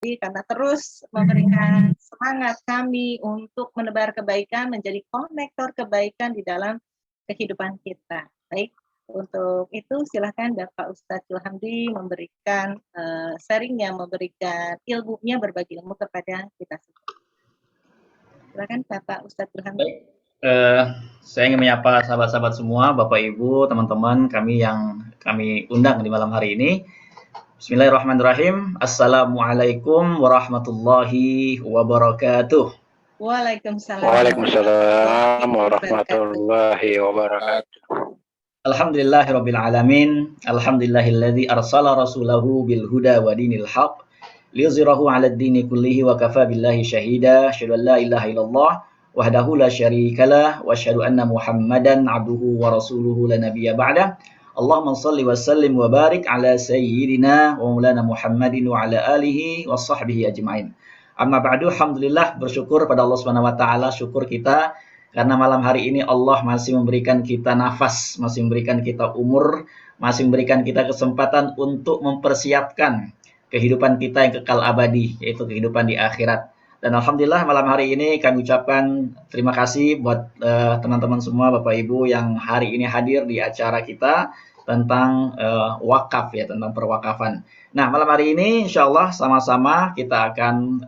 karena terus memberikan semangat kami untuk menebar kebaikan, menjadi konektor kebaikan di dalam kehidupan kita. Baik, untuk itu silakan Bapak Ustadz Ilhamdi memberikan sharingnya, memberikan ilmunya, berbagi ilmu kepada kita semua. Silakan Bapak Ustadz Ilhamdi. Baik, saya ingin menyapa sahabat-sahabat semua, Bapak Ibu, teman-teman kami yang kami undang di malam hari ini. Bismillahirrahmanirrahim. Assalamualaikum warahmatullahi wabarakatuh. Waalaikumsalam. Waalaikumsalam warahmatullahi wabarakatuh. Alhamdulillahirabbil alamin. Alhamdulillahilladzi arsala rasulahu bil huda wa dinil haq liyuzhirahu 'alad dini kullihi wa kafa billahi syahida. Asyhadu an la ilaha illallah wahdahu la syarikalah wa asyhadu anna Muhammadan 'abduhu wa rasuluhu la nabiyya ba'dah. Allahumma shalli wa sallim wa barik ala sayyidina wa maulana Muhammadin wa ala alihi wa sahbihi ajmain. Amma ba'du, alhamdulillah, bersyukur pada Allah Subhanahu wa taala, syukur kita karena malam hari ini Allah masih memberikan kita nafas, masih memberikan kita umur, masih memberikan kita kesempatan untuk mempersiapkan kehidupan kita yang kekal abadi, yaitu kehidupan di akhirat. Dan alhamdulillah malam hari ini kami ucapkan terima kasih buat teman-teman semua, Bapak Ibu yang hari ini hadir di acara kita tentang wakaf ya, tentang perwakafan. Nah, malam hari ini insya Allah sama-sama kita akan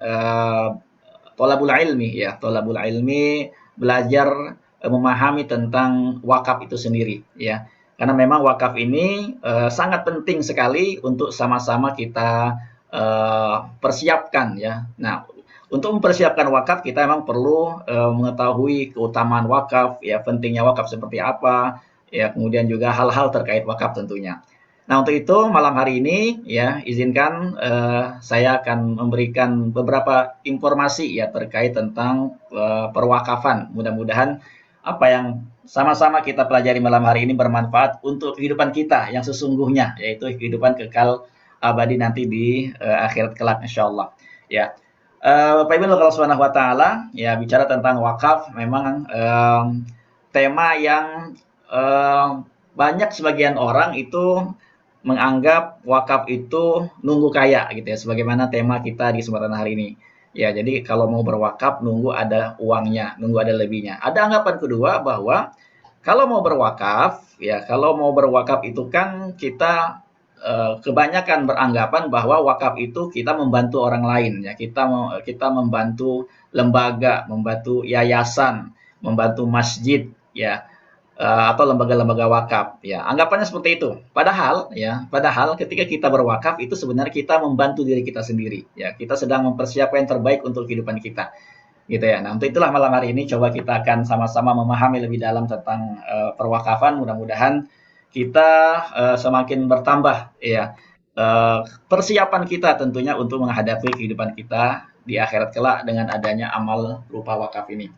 tolabul ilmi ya, tolabul ilmi, belajar memahami tentang wakaf itu sendiri ya. Karena memang wakaf ini sangat penting sekali untuk sama-sama kita persiapkan ya. Nah, untuk mempersiapkan wakaf kita memang perlu mengetahui keutamaan wakaf ya, pentingnya wakaf seperti apa ya, kemudian juga hal-hal terkait wakaf tentunya. Nah, untuk itu malam hari ini ya izinkan saya akan memberikan beberapa informasi ya terkait tentang perwakafan. Mudah-mudahan apa yang sama-sama kita pelajari malam hari ini bermanfaat untuk kehidupan kita yang sesungguhnya, yaitu kehidupan kekal abadi nanti di akhirat kelak insyaallah. Ya. Bapak Ibu Allah Subhanahu wa taala ya, bicara tentang wakaf memang tema yang banyak sebagian orang itu menganggap wakaf itu nunggu kaya gitu ya, sebagaimana tema kita di kesempatan hari ini. Ya, jadi kalau mau berwakaf nunggu ada uangnya, nunggu ada lebihnya. Ada anggapan kedua bahwa kalau mau berwakaf ya, kalau mau berwakaf itu kan kita kebanyakan beranggapan bahwa wakaf itu kita membantu orang lain ya, kita membantu lembaga, membantu yayasan, membantu masjid ya, atau lembaga-lembaga wakaf ya, anggapannya seperti itu. Padahal ketika kita berwakaf itu sebenarnya kita membantu diri kita sendiri ya, kita sedang mempersiapkan yang terbaik untuk kehidupan kita gitu ya. Nah, untuk itulah malam hari ini coba kita akan sama-sama memahami lebih dalam tentang perwakafan. Mudah-mudahan kita semakin bertambah ya persiapan kita tentunya untuk menghadapi kehidupan kita di akhirat kelak dengan adanya amal berupa wakaf ini.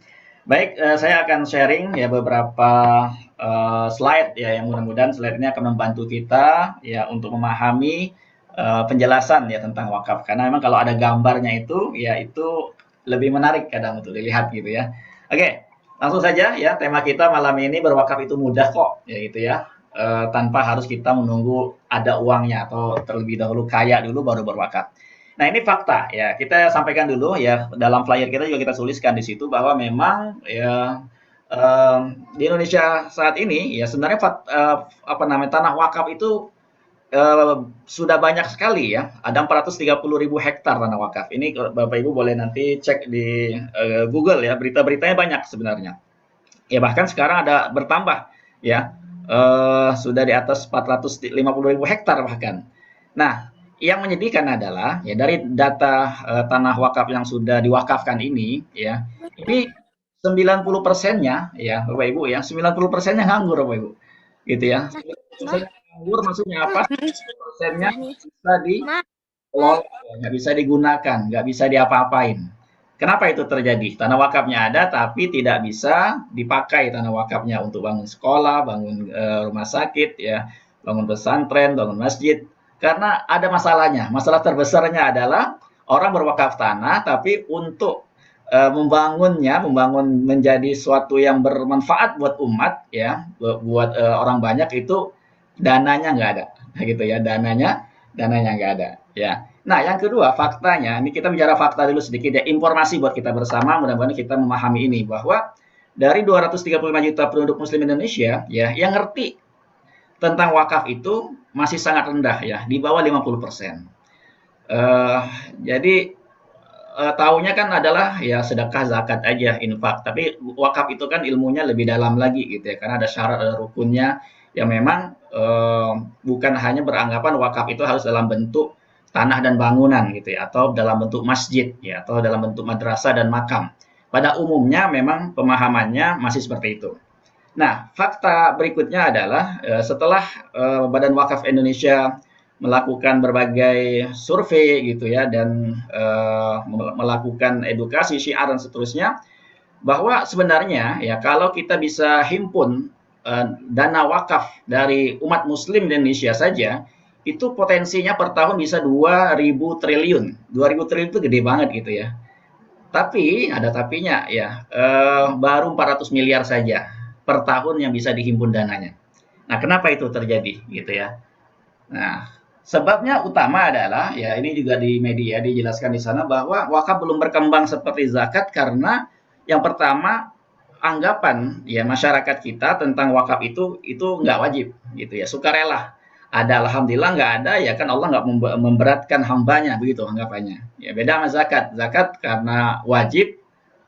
Baik, saya akan sharing ya beberapa slide ya, yang mudah-mudahan slide ini akan membantu kita ya untuk memahami penjelasan ya tentang wakaf. Karena memang kalau ada gambarnya itu ya itu lebih menarik kadang untuk dilihat gitu ya. Oke, langsung saja ya, tema kita malam ini berwakaf itu mudah kok ya gitu ya. Tanpa harus kita menunggu ada uangnya atau terlebih dahulu kaya dulu baru berwakaf. Nah, ini fakta ya, kita sampaikan dulu ya, dalam flyer kita juga kita tuliskan di situ bahwa memang ya di Indonesia saat ini ya sebenarnya tanah wakaf itu sudah banyak sekali ya, ada 430.000 hektar tanah wakaf. Ini Bapak Ibu boleh nanti cek di Google ya, berita-beritanya banyak sebenarnya. Ya bahkan sekarang ada bertambah ya. Sudah di atas 450.000 hektar bahkan. Nah, yang menyedihkan adalah ya dari data tanah wakaf yang sudah diwakafkan ini ya, ini 90%-nya ya Bapak Ibu ya, 90%-nya nganggur Bapak Ibu. Gitu ya. 90% nganggur maksudnya apa? 10%-nya bisa dikelola, nggak bisa digunakan, nggak bisa diapa-apain. Kenapa itu terjadi? Tanah wakafnya ada, tapi tidak bisa dipakai tanah wakafnya untuk bangun sekolah, bangun rumah sakit, ya, bangun pesantren, bangun masjid. Karena ada masalahnya. Masalah terbesarnya adalah orang berwakaf tanah, tapi untuk membangun menjadi suatu yang bermanfaat buat umat, ya, buat orang banyak itu dananya nggak ada, gitu ya, dananya nggak ada, ya. Nah, yang kedua faktanya, ini kita bicara fakta dulu sedikit ya, informasi buat kita bersama, mudah-mudahan kita memahami ini bahwa dari 235 juta penduduk muslim Indonesia ya, yang ngerti tentang wakaf itu masih sangat rendah ya, di bawah 50%. Eh, jadi taunya kan adalah ya sedekah, zakat aja, infak. Tapi wakaf itu kan ilmunya lebih dalam lagi gitu ya, karena ada syarat, ada rukunnya yang memang bukan hanya beranggapan wakaf itu harus dalam bentuk tanah dan bangunan gitu ya, atau dalam bentuk masjid ya, atau dalam bentuk madrasah dan makam. Pada umumnya memang pemahamannya masih seperti itu. Nah, fakta berikutnya adalah setelah Badan Wakaf Indonesia melakukan berbagai survei gitu ya dan melakukan edukasi syiar dan seterusnya, bahwa sebenarnya ya kalau kita bisa himpun dana wakaf dari umat muslim di Indonesia saja, itu potensinya per tahun bisa 2.000 triliun. 2.000 triliun itu gede banget gitu ya. Tapi ada tapinya ya, baru 400 miliar saja per tahun yang bisa dihimpun dananya. Nah, kenapa itu terjadi gitu ya? Nah, sebabnya utama adalah ya ini juga di media dijelaskan di sana bahwa wakaf belum berkembang seperti zakat karena yang pertama anggapan ya masyarakat kita tentang wakaf itu nggak wajib gitu ya, sukarela. Ada alhamdulillah, nggak ada ya kan Allah nggak memberatkan hambanya, begitu anggapannya. Ya beda sama zakat. Zakat karena wajib,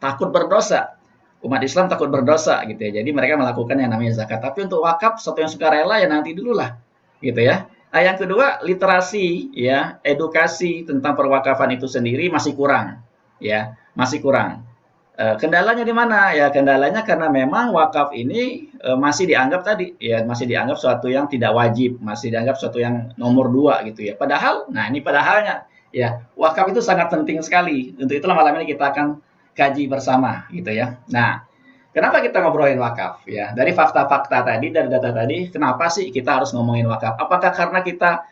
takut berdosa. Umat Islam takut berdosa gitu ya. Jadi mereka melakukan yang namanya zakat. Tapi untuk wakaf satu yang sukarela ya nanti dulu lah gitu ya. Nah, yang kedua literasi ya, edukasi tentang perwakafan itu sendiri masih kurang ya, masih kurang. Kendalanya di mana? Ya kendalanya karena memang wakaf ini masih dianggap tadi ya masih dianggap suatu yang tidak wajib, masih dianggap suatu yang nomor dua gitu ya. Padahal, nah ini padahalnya ya wakaf itu sangat penting sekali. Untuk itulah malam ini kita akan kaji bersama gitu ya. Nah, kenapa kita ngobrolin wakaf ya? Dari fakta-fakta tadi, dari data tadi, kenapa sih kita harus ngomongin wakaf? Apakah karena kita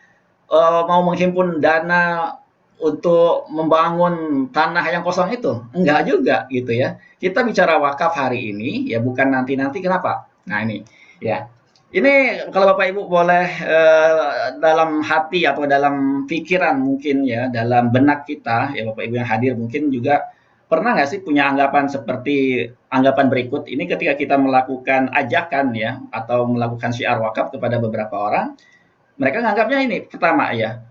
mau menghimpun dana untuk membangun tanah yang kosong itu? Enggak juga gitu ya. Kita bicara wakaf hari ini ya bukan nanti-nanti, kenapa? Nah ini ya. Ini kalau Bapak Ibu boleh dalam hati atau dalam pikiran mungkin ya, dalam benak kita ya Bapak Ibu yang hadir mungkin juga pernah nggak sih punya anggapan seperti anggapan berikut ini ketika kita melakukan ajakan ya atau melakukan syiar wakaf kepada beberapa orang, mereka nganggapnya ini pertama ya,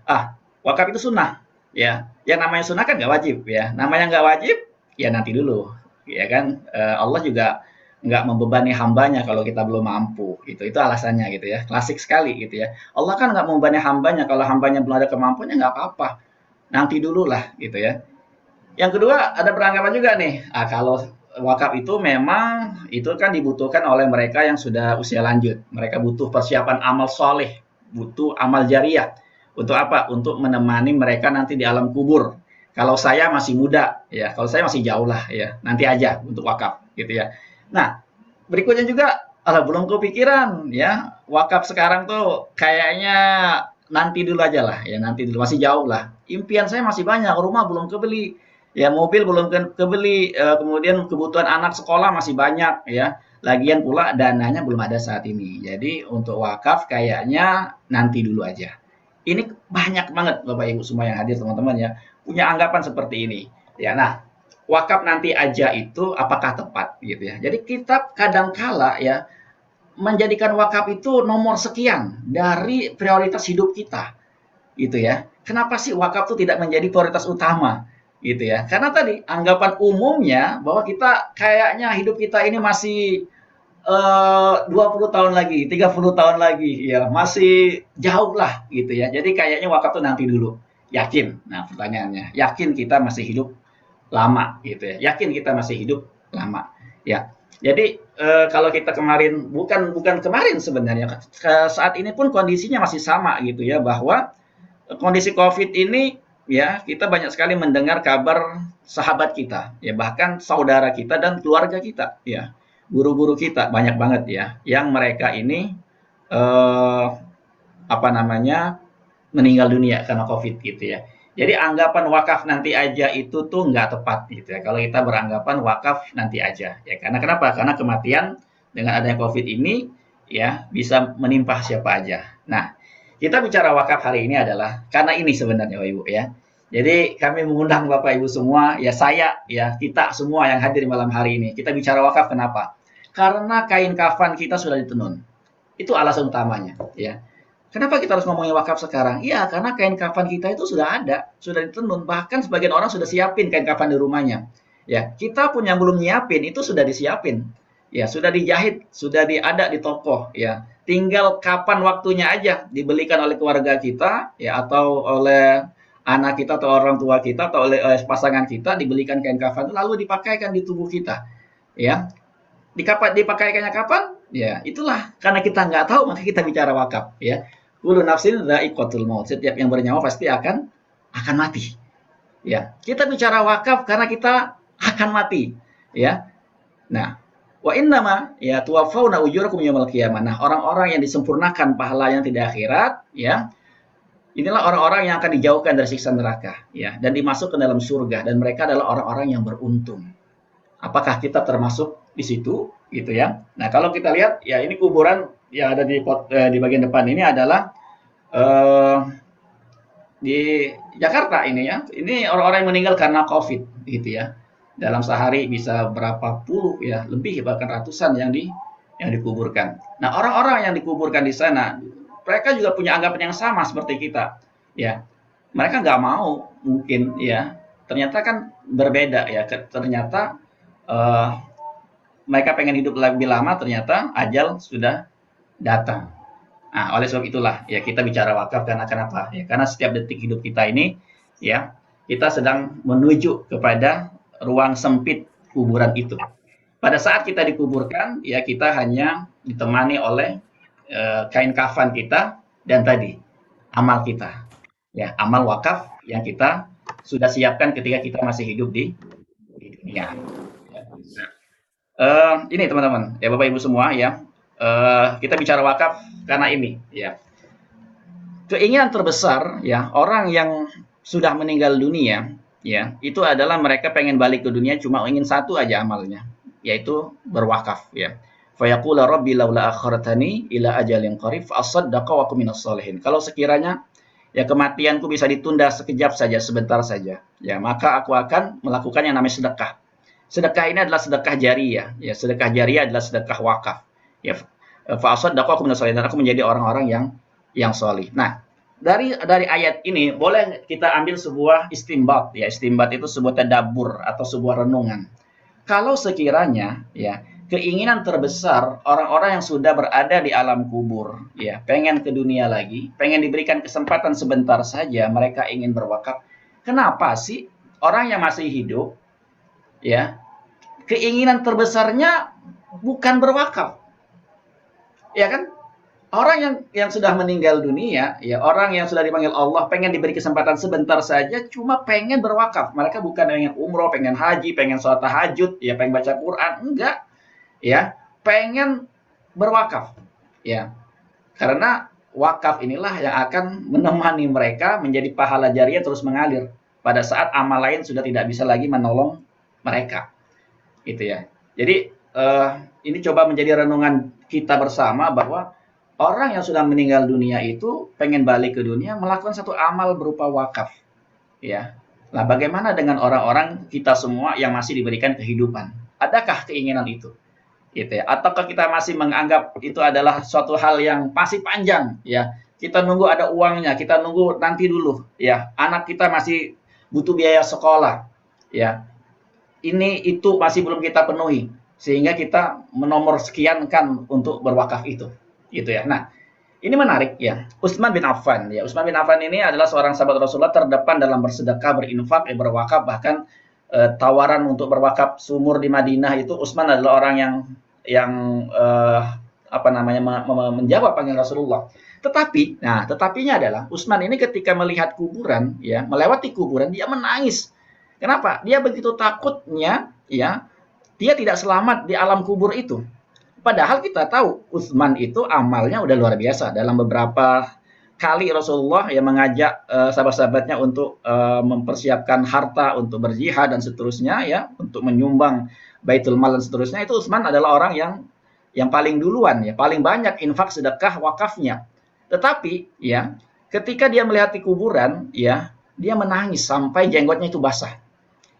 wakaf itu sunnah ya, yang namanya sunnah kan nggak wajib ya, namanya nggak wajib ya nanti dulu ya kan. Allah juga nggak membebani hambanya kalau kita belum mampu gitu, itu alasannya gitu ya, klasik sekali gitu ya. Allah kan nggak membebani hambanya, kalau hambanya belum ada kemampuannya nggak apa-apa, nanti dulu lah gitu ya. Yang kedua ada beranggapan juga nih, kalau wakaf itu memang itu kan dibutuhkan oleh mereka yang sudah usia lanjut, mereka butuh persiapan amal soleh, butuh amal jariah. Untuk apa? Untuk menemani mereka nanti di alam kubur. Kalau saya masih muda, ya. Kalau saya masih jauh lah, ya. Nanti aja untuk wakaf, gitu ya. Nah, berikutnya juga, belum kepikiran, ya. Wakaf sekarang tuh kayaknya nanti dulu aja lah, ya. Nanti dulu masih jauh lah. Impian saya masih banyak, rumah belum kebeli, ya. Mobil belum kebeli, kemudian kebutuhan anak sekolah masih banyak, ya. Lagian pula dananya belum ada saat ini. Jadi untuk wakaf kayaknya nanti dulu aja. Ini banyak banget Bapak Ibu semua yang hadir teman-teman ya, punya anggapan seperti ini. Ya, nah, wakaf nanti aja itu apakah tepat gitu ya. Jadi kita kadangkala ya menjadikan wakaf itu nomor sekian dari prioritas hidup kita gitu ya. Kenapa sih wakaf itu tidak menjadi prioritas utama gitu ya? Karena tadi anggapan umumnya bahwa kita kayaknya hidup kita ini masih 20 tahun lagi, 30 tahun lagi, ya masih jauh lah gitu ya. Jadi kayaknya wakaf tuh nanti dulu. Yakin? Nah pertanyaannya, yakin kita masih hidup lama gitu ya? Yakin kita masih hidup lama? Ya. Jadi kalau kita kemarin, bukan kemarin sebenarnya, saat ini pun kondisinya masih sama gitu ya, bahwa kondisi COVID ini ya kita banyak sekali mendengar kabar sahabat kita, ya bahkan saudara kita dan keluarga kita, ya guru-guru kita banyak banget ya, yang mereka ini meninggal dunia karena COVID gitu ya. Jadi anggapan wakaf nanti aja itu tuh nggak tepat gitu ya. Kalau kita beranggapan wakaf nanti aja ya, karena kenapa? Karena kematian dengan adanya COVID ini ya bisa menimpa siapa aja. Nah, kita bicara wakaf hari ini adalah karena ini sebenarnya Bapak Ibu ya. Jadi kami mengundang Bapak Ibu semua, ya saya, ya kita semua yang hadir malam hari ini. Kita bicara wakaf kenapa? Karena kain kafan kita sudah ditenun. Itu alasan utamanya, ya. Kenapa kita harus ngomongin wakaf sekarang? Iya, karena kain kafan kita itu sudah ada, sudah ditenun. Bahkan sebagian orang sudah siapin kain kafan di rumahnya. Ya, kita pun yang belum nyiapin itu sudah disiapin. Ya, sudah dijahit, sudah ada di toko, ya. Tinggal kapan waktunya aja dibelikan oleh keluarga kita, ya, atau oleh anak kita atau orang tua kita atau oleh pasangan kita dibelikan kain kafan lalu dipakaikan di tubuh kita, ya. Dipakaikannya kapan? Ya, itulah karena kita nggak tahu maka kita bicara wakaf, ya. Kullu nafsin dha'iqatul maut. Setiap yang bernyawa pasti akan mati. Ya, kita bicara wakaf karena kita akan mati, ya. Nah, wa innama ya tuwaffawna ujurakum yaumil qiyamah. Nah, orang-orang yang disempurnakan pahalanya tidak akhirat, ya. Inilah orang-orang yang akan dijauhkan dari siksa neraka, ya, dan dimasukkan dalam surga dan mereka adalah orang-orang yang beruntung. Apakah kita termasuk di situ, gitu ya? Nah, kalau kita lihat, ya ini kuburan yang ada di bagian depan ini adalah di Jakarta ini ya. Ini orang-orang yang meninggal karena COVID, gitu ya. Dalam sehari bisa berapa puluh ya, lebih bahkan ratusan yang dikuburkan. Nah, orang-orang yang dikuburkan di sana mereka juga punya anggapan yang sama seperti kita, ya. Mereka nggak mau, mungkin, ya. Ternyata kan berbeda, ya. Ternyata mereka pengen hidup lebih lama, ternyata ajal sudah datang. Nah, oleh sebab itulah, ya kita bicara wakaf karena kenapa? Ya, karena setiap detik hidup kita ini, ya, kita sedang menuju kepada ruang sempit kuburan itu. Pada saat kita dikuburkan, ya kita hanya ditemani oleh kain kafan kita dan tadi amal kita, ya amal wakaf yang kita sudah siapkan ketika kita masih hidup di dunia. Ini teman-teman, ya Bapak Ibu semua ya, kita bicara wakaf karena ini, ya keinginan terbesar ya orang yang sudah meninggal dunia, ya itu adalah mereka pengen balik ke dunia cuma ingin satu aja amalnya, yaitu berwakaf, ya. Fayaqula rabbi laula akhartani ila ajalin qarib fa asaddaqa wa kum minas sholihin. Kalau sekiranya ya kematianku bisa ditunda sekejap saja, sebentar saja, ya maka aku akan melakukan yang namanya sedekah. Sedekah ini adalah sedekah jariyah, ya sedekah jariyah adalah sedekah wakaf. Ya fa asaddaqa wa kum minas sholihin, aku menjadi orang-orang yang sholih. Nah, dari ayat ini boleh kita ambil sebuah istimbat, ya istimbat itu sebuah tadabbur atau sebuah renungan. Kalau sekiranya ya keinginan terbesar orang-orang yang sudah berada di alam kubur, ya, pengen ke dunia lagi, pengen diberikan kesempatan sebentar saja, mereka ingin berwakaf. Kenapa sih orang yang masih hidup, ya, keinginan terbesarnya bukan berwakaf, ya kan? Orang yang sudah meninggal dunia, ya, orang yang sudah dipanggil Allah, pengen diberi kesempatan sebentar saja, cuma pengen berwakaf. Mereka bukan pengen umroh, pengen haji, pengen sholat tahajud, ya, pengen baca Quran, enggak. Ya, pengen berwakaf, ya, karena wakaf inilah yang akan menemani mereka menjadi pahala jariyah terus mengalir pada saat amal lain sudah tidak bisa lagi menolong mereka, gitu ya. Jadi ini coba menjadi renungan kita bersama bahwa orang yang sudah meninggal dunia itu pengen balik ke dunia melakukan satu amal berupa wakaf, ya. Nah, bagaimana dengan orang-orang kita semua yang masih diberikan kehidupan? Adakah keinginan itu? Gitu ya. Ataukah kita masih menganggap itu adalah suatu hal yang masih panjang, ya. Kita nunggu ada uangnya, kita nunggu nanti dulu, ya. Anak kita masih butuh biaya sekolah, ya. Ini itu masih belum kita penuhi sehingga kita menomor sekiankan untuk berwakaf itu, gitu ya. Nah, ini menarik ya. Utsman bin Affan, ya. Utsman bin Affan ini adalah seorang sahabat Rasulullah terdepan dalam bersedekah, berinfak, berwakaf, bahkan tawaran untuk berwakaf sumur di Madinah itu Utsman adalah orang yang menjawab panggilan Rasulullah. Tetapinya adalah Utsman ini ketika melihat kuburan, ya, melewati kuburan dia menangis. Kenapa? Dia begitu takutnya, ya, dia tidak selamat di alam kubur itu. Padahal kita tahu Utsman itu amalnya udah luar biasa. Dalam beberapa kali Rasulullah yang mengajak sahabat-sahabatnya untuk mempersiapkan harta untuk berjihad dan seterusnya, ya, untuk menyumbang Baitul Mal dan seterusnya, itu Utsman adalah orang yang paling duluan, ya, paling banyak infak sedekah wakafnya. Tetapi ya, ketika dia melihat di kuburan, ya, dia menangis sampai jenggotnya itu basah.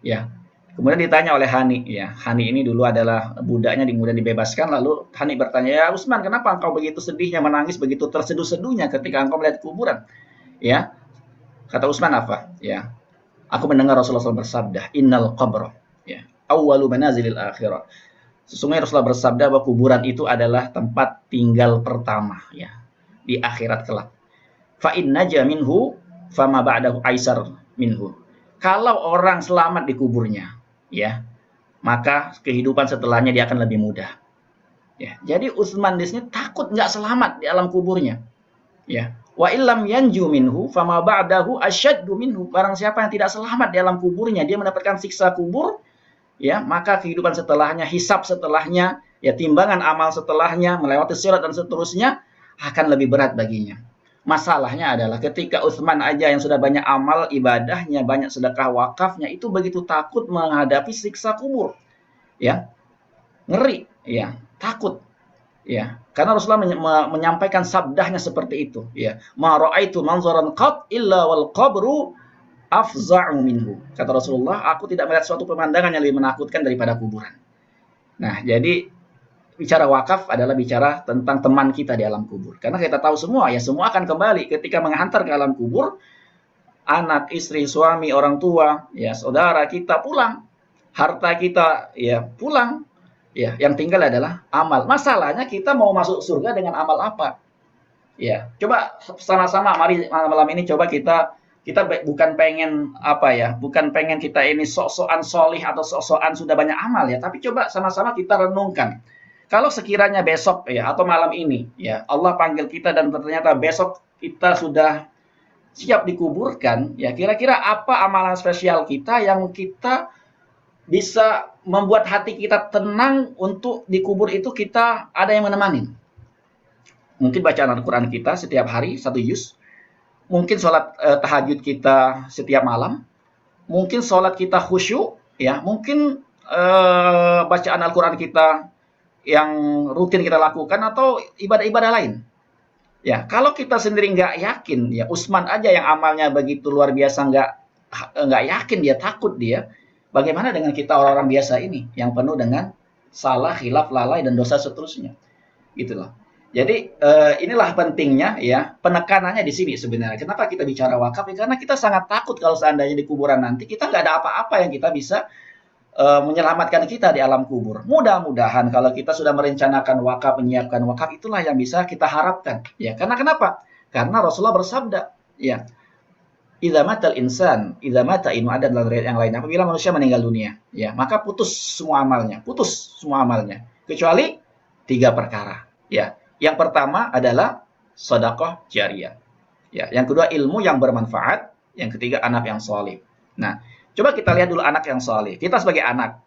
Ya. Kemudian ditanya oleh Hani, ya. Hani ini dulu adalah budaknya, kemudian dibebaskan. Lalu Hani bertanya, ya Utsman, kenapa engkau begitu sedihnya, menangis begitu terseduh-seduhnya ketika engkau melihat kuburan? Ya, kata Utsman apa? Ya, aku mendengar Rasulullah SAW bersabda, Innal qabra, ya, awwalu manazilil akhirah. Sesungguhnya Rasulullah bersabda bahwa kuburan itu adalah tempat tinggal pertama, ya, di akhirat kelak. Fa inna minhu fama ba'dahu aisar minhu. Kalau orang selamat di kuburnya, ya, maka kehidupan setelahnya dia akan lebih mudah. Ya, jadi Utsman di sini takut nggak selamat di alam kuburnya. Ya, wa illam yanju minhu fama ba'dahu asyaddu minhu. Barang siapa yang tidak selamat di alam kuburnya, dia mendapatkan siksa kubur, ya, maka kehidupan setelahnya, hisab setelahnya, ya, timbangan amal setelahnya, melewati sirat dan seterusnya akan lebih berat baginya. Masalahnya adalah ketika Utsman aja yang sudah banyak amal ibadahnya, banyak sedekah wakafnya, itu begitu takut menghadapi siksa kubur. Ya, ngeri, ya, takut. Ya, karena Rasulullah menyampaikan sabdahnya seperti itu, ya. Ma ra'aitu manzaran qat illa wal qabru afza'u minhu. Kata Rasulullah, aku tidak melihat suatu pemandangan yang lebih menakutkan daripada kuburan. Nah, jadi bicara wakaf adalah bicara tentang teman kita di alam kubur. Karena kita tahu semua, ya, semua akan kembali ketika menghantar ke alam kubur. Anak, istri, suami, orang tua, ya, saudara kita pulang. Harta kita, ya, pulang. Ya, yang tinggal adalah amal. Masalahnya kita mau masuk surga dengan amal apa? Ya, coba sama-sama mari malam ini coba kita bukan pengen apa ya, bukan pengen kita ini sok-sokan solih atau sok-sokan sudah banyak amal ya, tapi coba sama-sama kita renungkan. Kalau sekiranya besok ya atau malam ini ya Allah panggil kita dan ternyata besok kita sudah siap dikuburkan, ya kira-kira apa amalan spesial kita yang kita bisa membuat hati kita tenang untuk dikubur itu kita ada yang menemani. Mungkin bacaan Al-Quran kita setiap hari 1 juz, mungkin sholat tahajud kita setiap malam, mungkin sholat kita khusyuk, ya, mungkin bacaan Al-Quran kita yang rutin kita lakukan atau ibadah-ibadah lain. Ya, kalau kita sendiri nggak yakin, ya Utsman aja yang amalnya begitu luar biasa nggak yakin, dia takut dia. Bagaimana dengan kita orang-orang biasa ini yang penuh dengan salah, khilaf, lalai dan dosa seterusnya, gitu loh. Jadi inilah pentingnya ya penekanannya di sini sebenarnya. Kenapa kita bicara wakaf? Ya, karena kita sangat takut kalau seandainya di kuburan nanti kita nggak ada apa-apa yang kita bisa menyelamatkan kita di alam kubur. Mudah-mudahan kalau kita sudah merencanakan wakaf, menyiapkan wakaf, itulah yang bisa kita harapkan. Ya, karena kenapa? Karena Rasulullah bersabda, ya, idza matal insan, idza mata inu ada dalam riwayat yang lain. Apabila manusia meninggal dunia, ya, maka putus semua amalnya, kecuali 3 perkara. Ya, yang pertama adalah sedekah jariyah. Ya, yang kedua ilmu yang bermanfaat, yang ketiga anak yang saleh. Nah, coba kita lihat dulu anak yang saleh. Kita sebagai anak,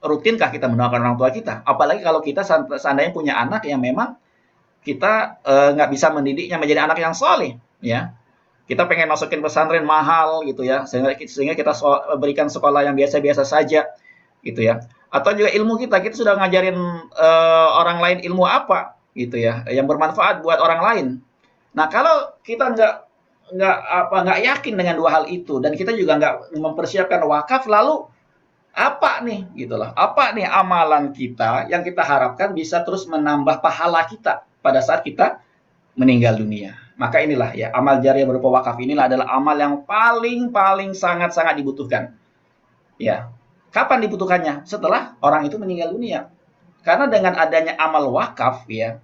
rutinkah kita mendoakan orang tua kita? Apalagi kalau kita seandainya punya anak yang memang kita nggak bisa mendidiknya menjadi anak yang saleh, ya. Kita pengen masukin pesantren mahal gitu ya, sehingga kita berikan sekolah yang biasa-biasa saja gitu ya. Atau juga ilmu kita sudah ngajarin orang lain ilmu apa gitu ya, yang bermanfaat buat orang lain. Nah, kalau kita nggak yakin dengan 2 hal itu dan kita juga nggak mempersiapkan wakaf, lalu apa nih gitu loh. Apa nih amalan kita yang kita harapkan bisa terus menambah pahala kita pada saat kita meninggal dunia. Maka inilah ya amal jariyah berupa wakaf inilah adalah amal yang paling sangat dibutuhkan. Ya. Kapan dibutuhkannya? Setelah orang itu meninggal dunia. Karena dengan adanya amal wakaf ya,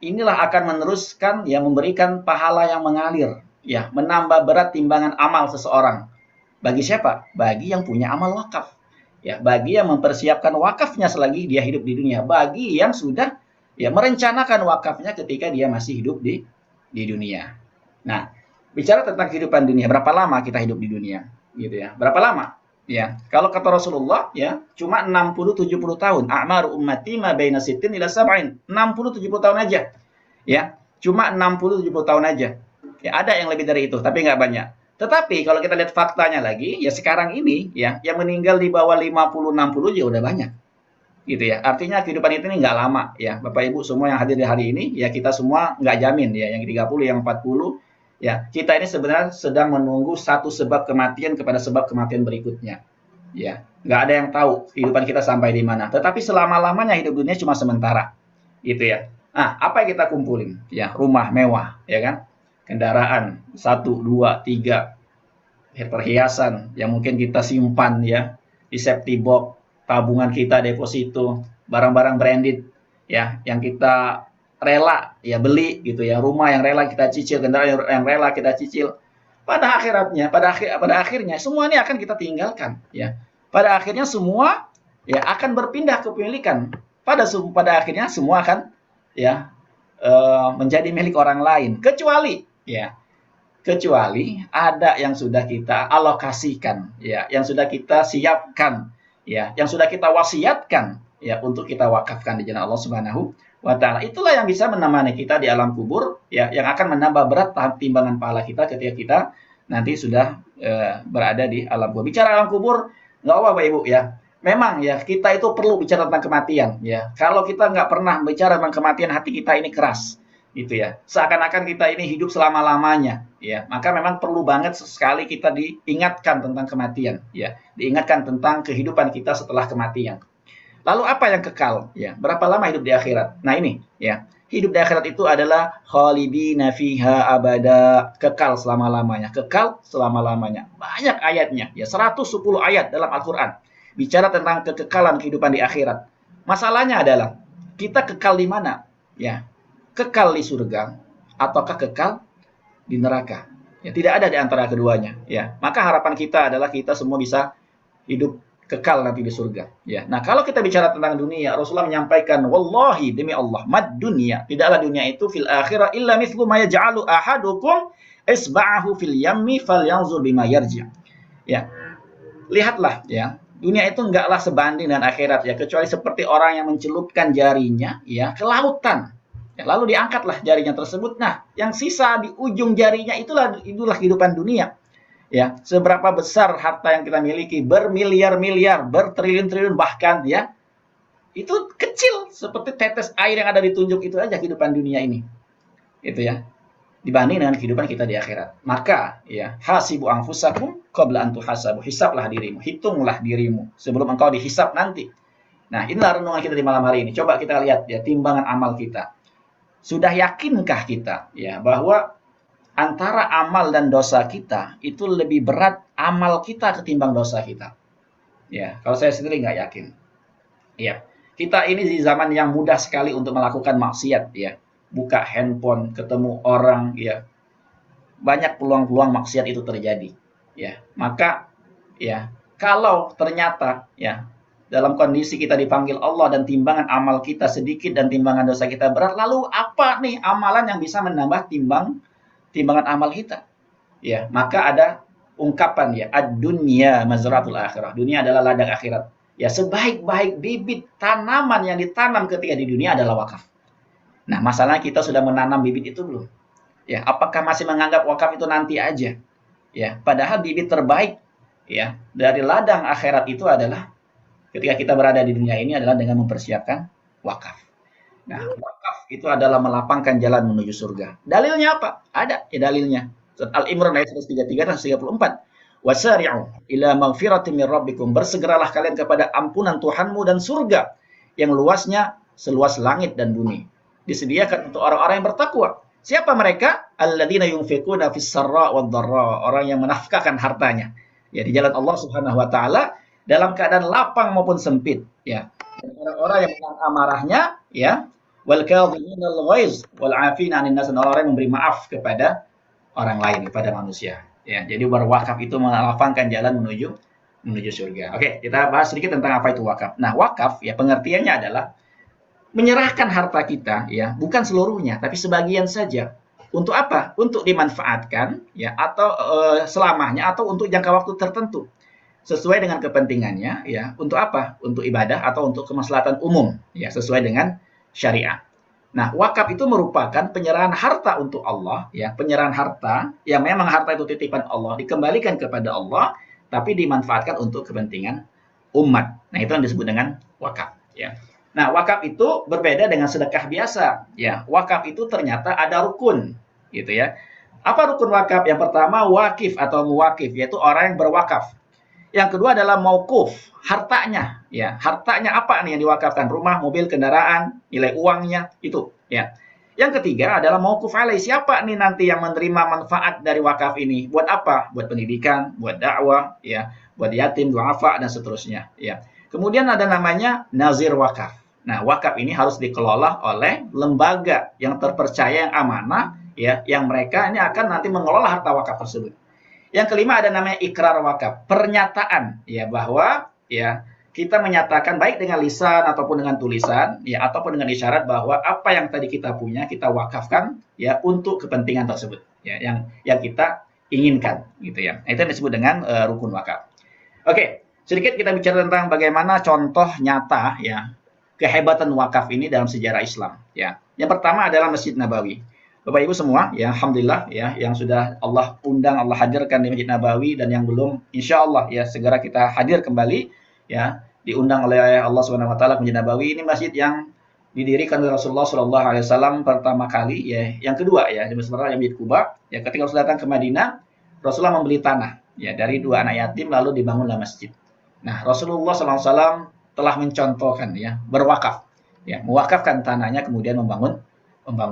inilah akan meneruskan ya memberikan pahala yang mengalir, ya, menambah berat timbangan amal seseorang. Bagi siapa? Bagi yang punya amal wakaf. Ya, bagi yang mempersiapkan wakafnya selagi dia hidup di dunia, bagi yang sudah ya merencanakan wakafnya ketika dia masih hidup di dunia. Nah, bicara tentang kehidupan dunia, berapa lama kita hidup di dunia? Gitu ya. Berapa lama? Ya, kalau kata Rasulullah ya, cuma 60-70 tahun. A'maru ummati ma baina sittin ila sab'in. 60-70 tahun aja. Ya, cuma 60-70 tahun aja. Ya, ada yang lebih dari itu, tapi nggak banyak. Tetapi kalau kita lihat faktanya lagi, ya sekarang ini ya, yang meninggal di bawah 50-60 ya udah banyak. gitu ya. Artinya kehidupan itu ini nggak lama ya. Bapak Ibu semua yang hadir di hari ini ya, kita semua nggak jamin ya, yang 30, yang 40 ya. Kita ini sebenarnya sedang menunggu satu sebab kematian kepada sebab kematian berikutnya. Ya, nggak ada yang tahu kehidupan kita sampai di mana. Tetapi selama-lamanya hidup dunia cuma sementara. Gitu ya. Nah, apa yang kita kumpulin? Ya, rumah mewah, ya kan? Kendaraan, 1, 2, 3, perhiasan yang mungkin kita simpan ya di safety box, tabungan kita deposito, barang-barang branded ya yang kita rela ya beli gitu ya, rumah yang rela kita cicil, kendaraan yang rela kita cicil. Pada akhiratnya, pada akhirnya semua ini akan kita tinggalkan ya. Pada akhirnya semua ya akan berpindah kepemilikan. Pada akhirnya semua akan ya menjadi milik orang lain, kecuali ada yang sudah kita alokasikan ya, yang sudah kita siapkan ya, yang sudah kita wasiatkan ya untuk kita wakafkan di jalan Allah Subhanahu wa taala. Itulah yang bisa menemani kita di alam kubur ya, yang akan menambah berat timbangan pahala kita ketika kita nanti sudah berada di alam kubur. Bicara alam kubur nggak apa Bapak Ibu ya. Memang ya kita itu perlu bicara tentang kematian ya. Kalau kita nggak pernah bicara tentang kematian, hati kita ini keras gitu ya, seakan-akan kita ini hidup selama-lamanya ya, maka memang perlu banget sekali kita diingatkan tentang kematian ya, diingatkan tentang kehidupan kita setelah kematian. Lalu apa yang kekal ya, berapa lama hidup di akhirat? Nah ini ya, hidup di akhirat itu adalah khalidina fiha abada, kekal selama-lamanya, kekal selama-lamanya. Banyak ayatnya ya, 110 ayat dalam Al-Qur'an bicara tentang kekekalan kehidupan di akhirat. Masalahnya adalah kita kekal di mana ya, kekal di surga ataukah kekal di neraka? Ya, tidak ada di antara keduanya. Ya, maka harapan kita adalah kita semua bisa hidup kekal nanti di surga. Ya, nah kalau kita bicara tentang dunia, Rasulullah menyampaikan, wallahi demi Allah, mad dunia, tidaklah dunia itu fil akhirah illa mithlu ma yaj'alu ahadukum isba'ahu fil yammi falyanzur bima yarji'. Ya, lihatlah ya. Dunia itu enggaklah sebanding dengan akhirat ya, kecuali seperti orang yang mencelupkan jarinya ya ke lautan. Ya, lalu diangkatlah jarinya tersebut. Nah, yang sisa di ujung jarinya itulah kehidupan dunia. Ya, seberapa besar harta yang kita miliki, bermiliar-miliar, bertriliun-triliun bahkan ya, itu kecil seperti tetes air yang ada di tunjuk itu aja kehidupan dunia ini. Itu ya. Dibanding dengan kehidupan kita di akhirat. Maka ya, hasibu anfusakum qabla an tuhasabu. Hisablah dirimu, hitunglah dirimu sebelum engkau dihisab nanti. Nah, inilah renungan kita di malam hari ini. Coba kita lihat ya timbangan amal kita. Sudah yakinkah kita ya bahwa antara amal dan dosa kita itu lebih berat amal kita ketimbang dosa kita? Ya, kalau saya sendiri nggak yakin. Ya, kita ini di zaman yang mudah sekali untuk melakukan maksiat ya. Buka handphone, ketemu orang ya. Banyak peluang-peluang maksiat itu terjadi. Ya, maka ya kalau ternyata ya dalam kondisi kita dipanggil Allah dan timbangan amal kita sedikit dan timbangan dosa kita berat, lalu apa nih amalan yang bisa menambah timbangan amal kita? Ya, maka ada ungkapan ya, ad-dunya mazratul akhirah. Dunia adalah ladang akhirat. Ya, sebaik-baik bibit tanaman yang ditanam ketika di dunia adalah wakaf. Nah, masalahnya kita sudah menanam bibit itu belum? Ya, apakah masih menganggap wakaf itu nanti aja? Ya, padahal bibit terbaik ya dari ladang akhirat itu adalah ketika kita berada di dunia ini adalah dengan mempersiapkan wakaf. Nah, wakaf itu adalah melapangkan jalan menuju surga. Dalilnya apa? Ada ya dalilnya. Surat Al-Imran ayat 133 dan 134. Wasari'u ila maghfiratin min rabbikum. Bersegeralah kalian kepada ampunan Tuhanmu dan surga yang luasnya seluas langit dan bumi. Disediakan untuk orang-orang yang bertakwa. Siapa mereka? Alladzina yunfiquna fis sarra wad dharra. Orang yang menafkahkan hartanya ya di jalan Allah Subhanahu wa taala dalam keadaan lapang maupun sempit ya. Orang-orang yang menahan amarahnya ya, wal kadhiminal ghaiz wal 'afina 'anil nas, orang yang memberi maaf kepada orang lain, kepada manusia ya. Jadi berwakaf itu melapangkan jalan menuju surga. Oke, kita bahas sedikit tentang apa itu wakaf. Nah, wakaf ya pengertiannya adalah menyerahkan harta kita ya, bukan seluruhnya tapi sebagian saja. Untuk apa? Untuk dimanfaatkan ya, atau selamanya atau untuk jangka waktu tertentu. Sesuai dengan kepentingannya ya, untuk apa? Untuk ibadah atau untuk kemaslahatan umum ya, sesuai dengan syariat. Nah, wakaf itu merupakan penyerahan harta untuk Allah ya, penyerahan harta yang memang harta itu titipan Allah, dikembalikan kepada Allah tapi dimanfaatkan untuk kepentingan umat. Nah, itu yang disebut dengan wakaf ya. Nah, wakaf itu berbeda dengan sedekah biasa, ya. Wakaf itu ternyata ada rukun, gitu ya. Apa rukun wakaf? Yang pertama wakif atau muwakif, yaitu orang yang berwakaf. Yang kedua adalah mauquf, hartanya, ya. Hartanya apa nih yang diwakafkan? Rumah, mobil, kendaraan, nilai uangnya, itu, ya. Yang ketiga adalah mauquf alaih. Siapa nih nanti yang menerima manfaat dari wakaf ini? Buat apa? Buat pendidikan, buat dakwah, ya, buat yatim, duafa, dan seterusnya, ya. Kemudian ada namanya nazir wakaf. Nah, wakaf ini harus dikelola oleh lembaga yang terpercaya, yang amanah, ya, yang mereka ini akan nanti mengelola harta wakaf tersebut. Yang kelima ada namanya ikrar wakaf, pernyataan, ya, bahwa, ya, kita menyatakan baik dengan lisan ataupun dengan tulisan, ya, ataupun dengan isyarat bahwa apa yang tadi kita punya kita wakafkan, ya, untuk kepentingan tersebut, ya, yang kita inginkan, gitu ya. Itu yang disebut dengan rukun wakaf. Oke, sedikit kita bicara tentang bagaimana contoh nyata, ya, kehebatan wakaf ini dalam sejarah Islam, ya. Yang pertama adalah Masjid Nabawi. Bapak Ibu semua, ya, alhamdulillah, ya, yang sudah Allah undang, Allah hadirkan di Masjid Nabawi, dan yang belum, insya Allah, ya, segera kita hadir kembali, ya, diundang oleh Allah Subhanahu Wa Taala ke Masjid Nabawi. Ini masjid yang didirikan oleh Rasulullah Shallallahu Alaihi Wasallam pertama kali, ya. Yang kedua, ya, di Masjid Kuba, ya, ketika Rasul datang ke Madinah, Rasulullah membeli tanah, ya, dari dua anak yatim, lalu dibangunlah masjid. Nah, Rasulullah SAW telah mencontohkan, ya, berwakaf, ya, mewakafkan tanahnya kemudian membangun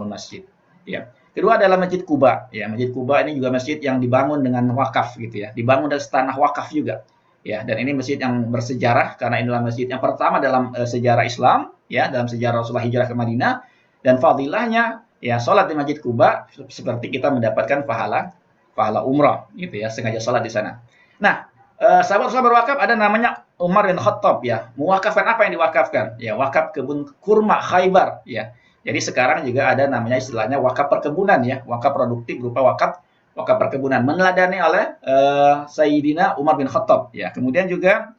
masjid, ya. Kedua adalah Masjid Kuba, ya. Masjid Kuba ini juga masjid yang dibangun dengan wakaf, gitu ya, dibangun dari tanah wakaf juga, ya. Dan ini masjid yang bersejarah karena inilah masjid yang pertama dalam sejarah Islam, ya, dalam sejarah Rasulullah hijrah ke Madinah. Dan fadilahnya, ya, sholat di Masjid Kuba seperti kita mendapatkan pahala umrah, gitu ya, sengaja sholat di sana. Nah, sahabat-sahabat berwakaf ada namanya Umar bin Khattab, ya. Mewakafkan apa yang diwakafkan? Ya, wakaf kebun kurma Khaybar, ya. Jadi sekarang juga ada namanya istilahnya wakaf perkebunan, ya. Wakaf produktif berupa wakaf perkebunan, meneladani oleh Sayyidina Umar bin Khattab, ya. Kemudian juga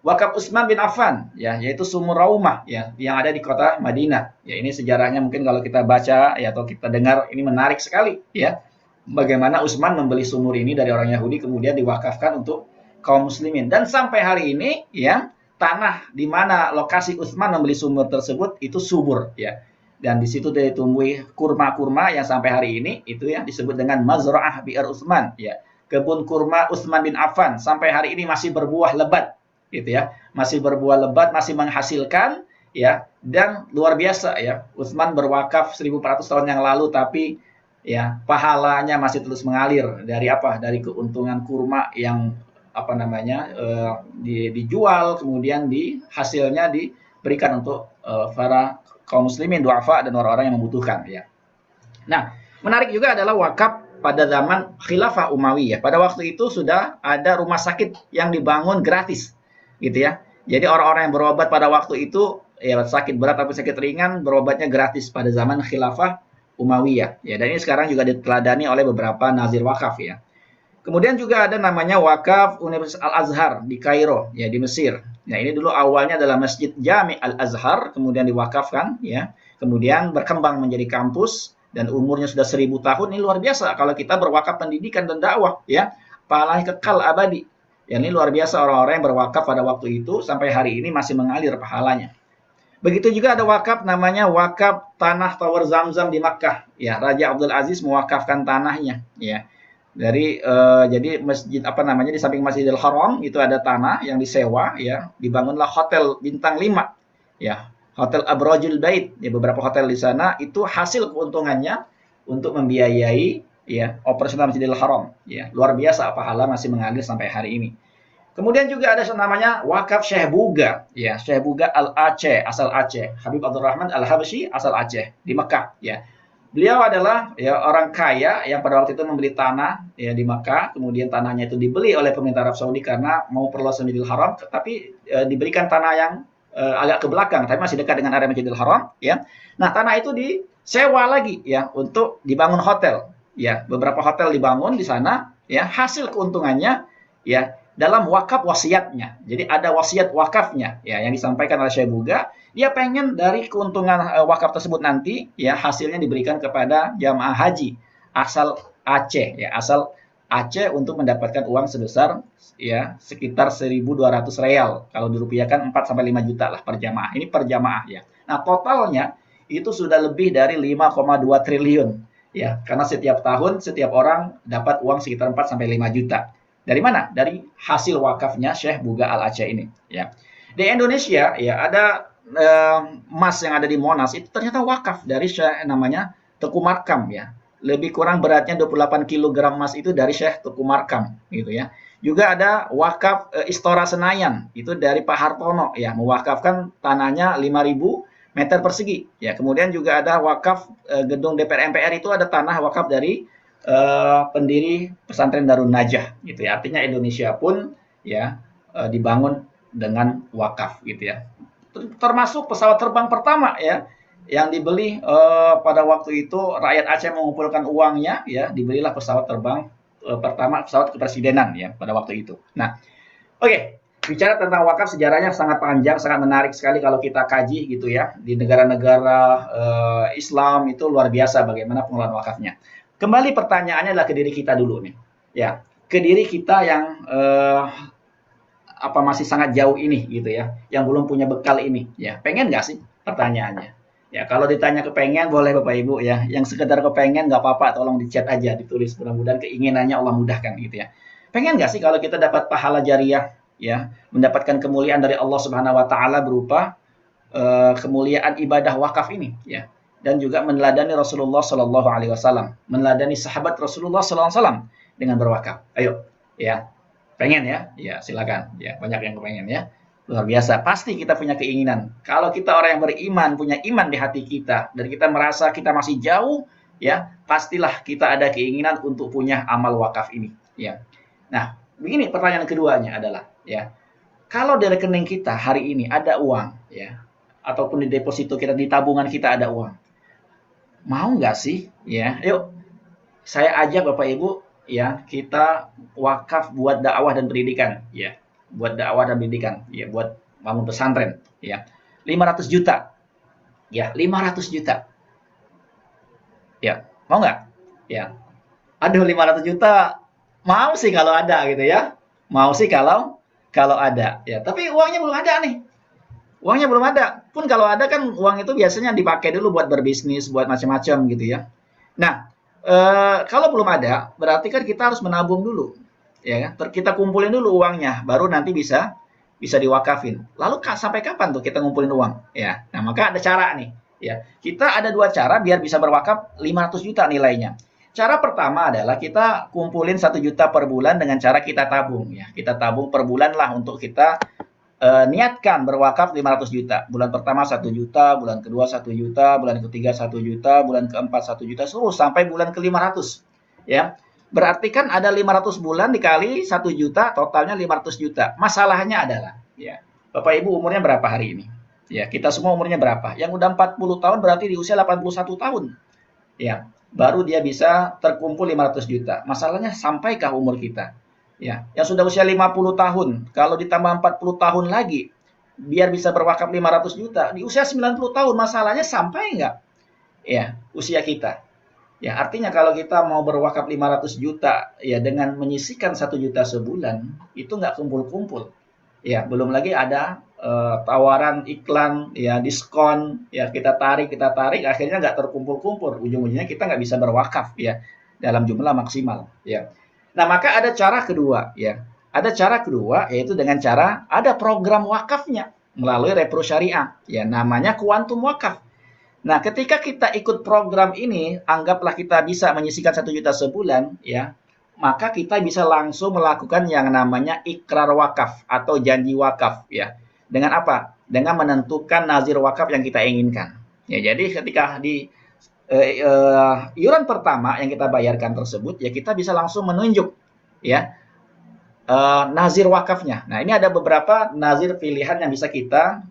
wakaf Utsman bin Affan, ya, yaitu sumur Raumah, ya, yang ada di kota Madinah. Ya, ini sejarahnya mungkin kalau kita baca, ya, atau kita dengar, ini menarik sekali, ya. Bagaimana Utsman membeli sumur ini dari orang Yahudi kemudian diwakafkan untuk kaum muslimin, dan sampai hari ini, ya, tanah di mana lokasi Utsman membeli sumur tersebut itu subur, ya, dan di situ ditumbuhi kurma-kurma yang sampai hari ini itu yang disebut dengan Mazra'ah Bi'r Utsman, ya, kebun kurma Utsman bin Affan, sampai hari ini masih berbuah lebat, gitu ya, masih berbuah lebat, masih menghasilkan, ya, dan luar biasa, ya. Utsman berwakaf 1400 tahun yang lalu, tapi, ya, pahalanya masih terus mengalir dari apa? Dari keuntungan kurma yang apa namanya dijual, kemudian hasilnya diberikan untuk para kaum muslimin, duafa, dan orang-orang yang membutuhkan, ya. Nah, menarik juga adalah wakaf pada zaman Khilafah Umayyah. Pada waktu itu sudah ada rumah sakit yang dibangun gratis, gitu ya. Jadi orang-orang yang berobat pada waktu itu, ya, sakit berat atau sakit ringan, berobatnya gratis pada zaman Khilafah Umayyah, ya. Dan ini sekarang juga diteladani oleh beberapa nazir wakaf, ya. Kemudian juga ada namanya wakaf Universitas Al-Azhar di Kairo, ya, di Mesir. Nah, ini dulu awalnya adalah Masjid Jami' Al-Azhar, kemudian diwakafkan, ya. Kemudian berkembang menjadi kampus dan umurnya sudah 1000 tahun. Ini luar biasa kalau kita berwakaf pendidikan dan dakwah, ya. Pahalanya kekal abadi. Ya, ini luar biasa orang-orang yang berwakaf pada waktu itu sampai hari ini masih mengalir pahalanya. Begitu juga ada wakaf namanya wakaf tanah Tower Zamzam di Makkah, ya. Raja Abdul Aziz mewakafkan tanahnya, ya. Jadi masjid apa namanya di samping Masjidil Haram itu ada tanah yang disewa, ya, dibangunlah hotel bintang 5, ya, Hotel Abrajul Bait, ya, beberapa hotel di sana itu hasil keuntungannya untuk membiayai, ya, operasional Masjidil Haram, ya. Luar biasa pahala masih mengalir sampai hari ini. Kemudian juga ada namanya wakaf Syekh Buga, ya, Syekh Buga Al-Aceh, asal Aceh, Habib Abdurrahman Al-Habsyi asal Aceh di Mekah, ya. Beliau adalah, ya, orang kaya yang pada waktu itu membeli tanah, ya, di Makkah, kemudian tanahnya itu dibeli oleh pemerintah Arab Saudi karena mau perluas Masjidil Haram, tapi diberikan tanah yang agak ke belakang, tapi masih dekat dengan area Masjidil Haram, ya. Nah, tanah itu disewa lagi, ya, untuk dibangun hotel, ya. Beberapa hotel dibangun di sana, ya, hasil keuntungannya, ya, dalam wakaf wasiatnya. Jadi ada wasiat wakafnya, ya, yang disampaikan oleh Syekh Buga. Dia pengen dari keuntungan wakaf tersebut nanti, ya, hasilnya diberikan kepada jamaah haji asal Aceh, ya, asal Aceh untuk mendapatkan uang sebesar ya sekitar 1.200 real. Kalau dirupiahkan 4 sampai 5 juta lah per jamaah. Ini per jamaah ya. Nah, totalnya itu sudah lebih dari 5,2 triliun ya. Karena setiap tahun setiap orang dapat uang sekitar 4 sampai 5 juta. Dari mana? Dari hasil wakafnya Syekh Buga Al Aceh ini ya. Di Indonesia ya ada emas yang ada di Monas itu ternyata wakaf dari Syekh namanya Teku Markam ya. Lebih kurang beratnya 28 kg emas itu dari Syekh Teku Markam gitu ya. Juga ada wakaf Istora Senayan itu dari Pak Hartono ya, mewakafkan tanahnya 5.000 meter persegi ya. Kemudian juga ada wakaf gedung DPR MPR itu ada tanah wakaf dari pendiri pesantren Darun Najah gitu ya. Artinya Indonesia pun ya dibangun dengan wakaf gitu ya. Termasuk pesawat terbang pertama ya yang dibeli pada waktu itu rakyat Aceh mengumpulkan uangnya ya, dibelilah pesawat terbang pertama, pesawat kepresidenan ya pada waktu itu. Nah, oke, bicara tentang wakaf sejarahnya sangat panjang, sangat menarik sekali kalau kita kaji gitu ya. Di negara-negara Islam itu luar biasa bagaimana pengelolaan wakafnya. Kembali pertanyaannya adalah ke diri kita dulu nih. Ya, ke diri kita yang masih sangat jauh ini gitu ya, yang belum punya bekal ini ya, pengen nggak sih pertanyaannya ya. Kalau ditanya kepengen boleh Bapak Ibu ya, yang sekedar kepengen nggak apa-apa, tolong di chat aja, ditulis, mudah-mudahan keinginannya Allah mudahkan gitu ya. Pengen nggak sih kalau kita dapat pahala jariah ya, mendapatkan kemuliaan dari Allah Subhanahu Wa Taala berupa kemuliaan ibadah wakaf ini ya, dan juga meneladani Rasulullah Shallallahu Alaihi Wasallam, meneladani sahabat Rasulullah Shallallahu Alaihi Wasallam dengan berwakaf. Ayo ya. Pengen ya? Ya silakan. Ya banyak yang kepengen ya. Luar biasa. Pasti kita punya keinginan. Kalau kita orang yang beriman, punya iman di hati kita, dan kita merasa kita masih jauh, ya pastilah kita ada keinginan untuk punya amal wakaf ini. Ya. Nah, begini pertanyaan keduanya adalah, ya kalau di rekening kita hari ini ada uang, ya, ataupun di deposito kita, di tabungan kita ada uang, mau nggak sih? Ya, yuk saya ajak Bapak Ibu. Ya, kita wakaf buat dakwah dan pendidikan, ya. Buat dakwah dan pendidikan, ya, buat bangun pesantren, ya. 500 juta. Ya, 500 juta. Ya, mau nggak? Ya. Aduh, 500 juta. Mau sih kalau ada gitu ya. Mau sih kalau ada, ya. Tapi uangnya belum ada nih. Uangnya belum ada. Pun kalau ada kan uang itu biasanya dipakai dulu buat berbisnis, buat macam-macam gitu ya. Nah, kalau belum ada, berarti kan kita harus menabung dulu, ya kan? Kita kumpulin dulu uangnya, baru nanti bisa diwakafin. Lalu sampai kapan tuh kita ngumpulin uang? Ya, nah maka ada cara nih. Ya, kita ada dua cara biar bisa berwakaf 500 juta nilainya. Cara pertama adalah kita kumpulin 1 juta per bulan dengan cara kita tabung. Ya, kita tabung per bulan lah untuk kita niatkan berwakaf 500 juta. Bulan pertama 1 juta, bulan kedua 1 juta, bulan ketiga 1 juta, bulan keempat 1 juta, seluruh sampai bulan ke-500. Ya. Berarti kan ada 500 bulan dikali 1 juta, totalnya 500 juta. Masalahnya adalah, ya, Bapak Ibu umurnya berapa hari ini? Ya, kita semua umurnya berapa? Yang udah 40 tahun berarti di usia 81 tahun. Ya, baru dia bisa terkumpul 500 juta. Masalahnya sampaikah umur kita? Ya, yang sudah usia 50 tahun, kalau ditambah 40 tahun lagi, biar bisa berwakaf 500 juta, di usia 90 tahun, masalahnya sampai nggak? Ya, usia kita. Ya, artinya kalau kita mau berwakaf 500 juta, ya dengan menyisihkan 1 juta sebulan, itu nggak kumpul-kumpul. Ya, belum lagi ada tawaran iklan, ya diskon, ya kita tarik, akhirnya nggak terkumpul-kumpul. Ujung-ujungnya kita nggak bisa berwakaf, ya, dalam jumlah maksimal, ya. Nah, maka ada cara kedua, ya. Ada cara kedua, yaitu dengan cara ada program wakafnya melalui Repro Syariah, ya, namanya Kuantum Wakaf. Nah, ketika kita ikut program ini, anggaplah kita bisa menyisihkan 1 juta sebulan, ya, maka kita bisa langsung melakukan yang namanya ikrar wakaf atau janji wakaf, ya. Dengan apa? Dengan menentukan nazir wakaf yang kita inginkan. Ya, jadi ketika di iuran pertama yang kita bayarkan tersebut, ya kita bisa langsung menunjuk, ya, nazir wakafnya. Nah, ini ada beberapa nazir pilihan yang bisa kita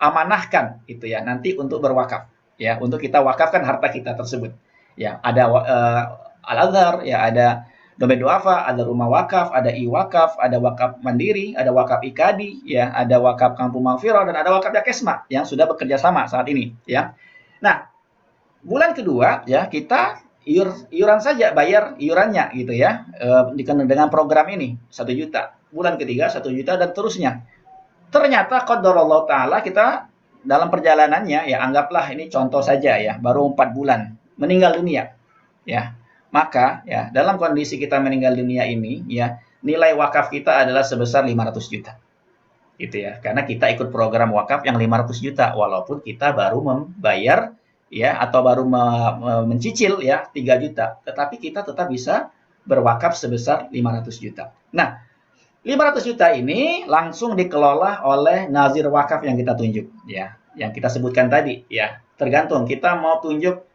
amanahkan, gitu ya, nanti untuk berwakaf, ya, untuk kita wakafkan harta kita tersebut. Ya, ada Al-Azhar, ya, ada Dompet Duafa, ada Rumah Wakaf, ada I-Wakaf, ada Wakaf Mandiri, ada Wakaf Ikadi, ya, ada Wakaf Kampung Maghfirah, dan ada Wakaf Yakesma yang sudah bekerja sama saat ini, ya. Nah, bulan kedua, ya, kita iuran saja, bayar iurannya gitu ya, dengan program ini 1 juta, bulan ketiga 1 juta dan terusnya. Ternyata qadarullah taala kita dalam perjalanannya ya, anggaplah ini contoh saja ya, baru 4 bulan meninggal dunia ya. Maka ya dalam kondisi kita meninggal dunia ini ya, nilai wakaf kita adalah sebesar 500 juta. Gitu ya. Karena kita ikut program wakaf yang 500 juta walaupun kita baru membayar ya, atau baru mencicil ya 3 juta, tetapi kita tetap bisa berwakaf sebesar 500 juta. Nah, 500 juta ini langsung dikelola oleh nazir wakaf yang kita tunjuk ya, yang kita sebutkan tadi ya. Tergantung kita mau tunjuk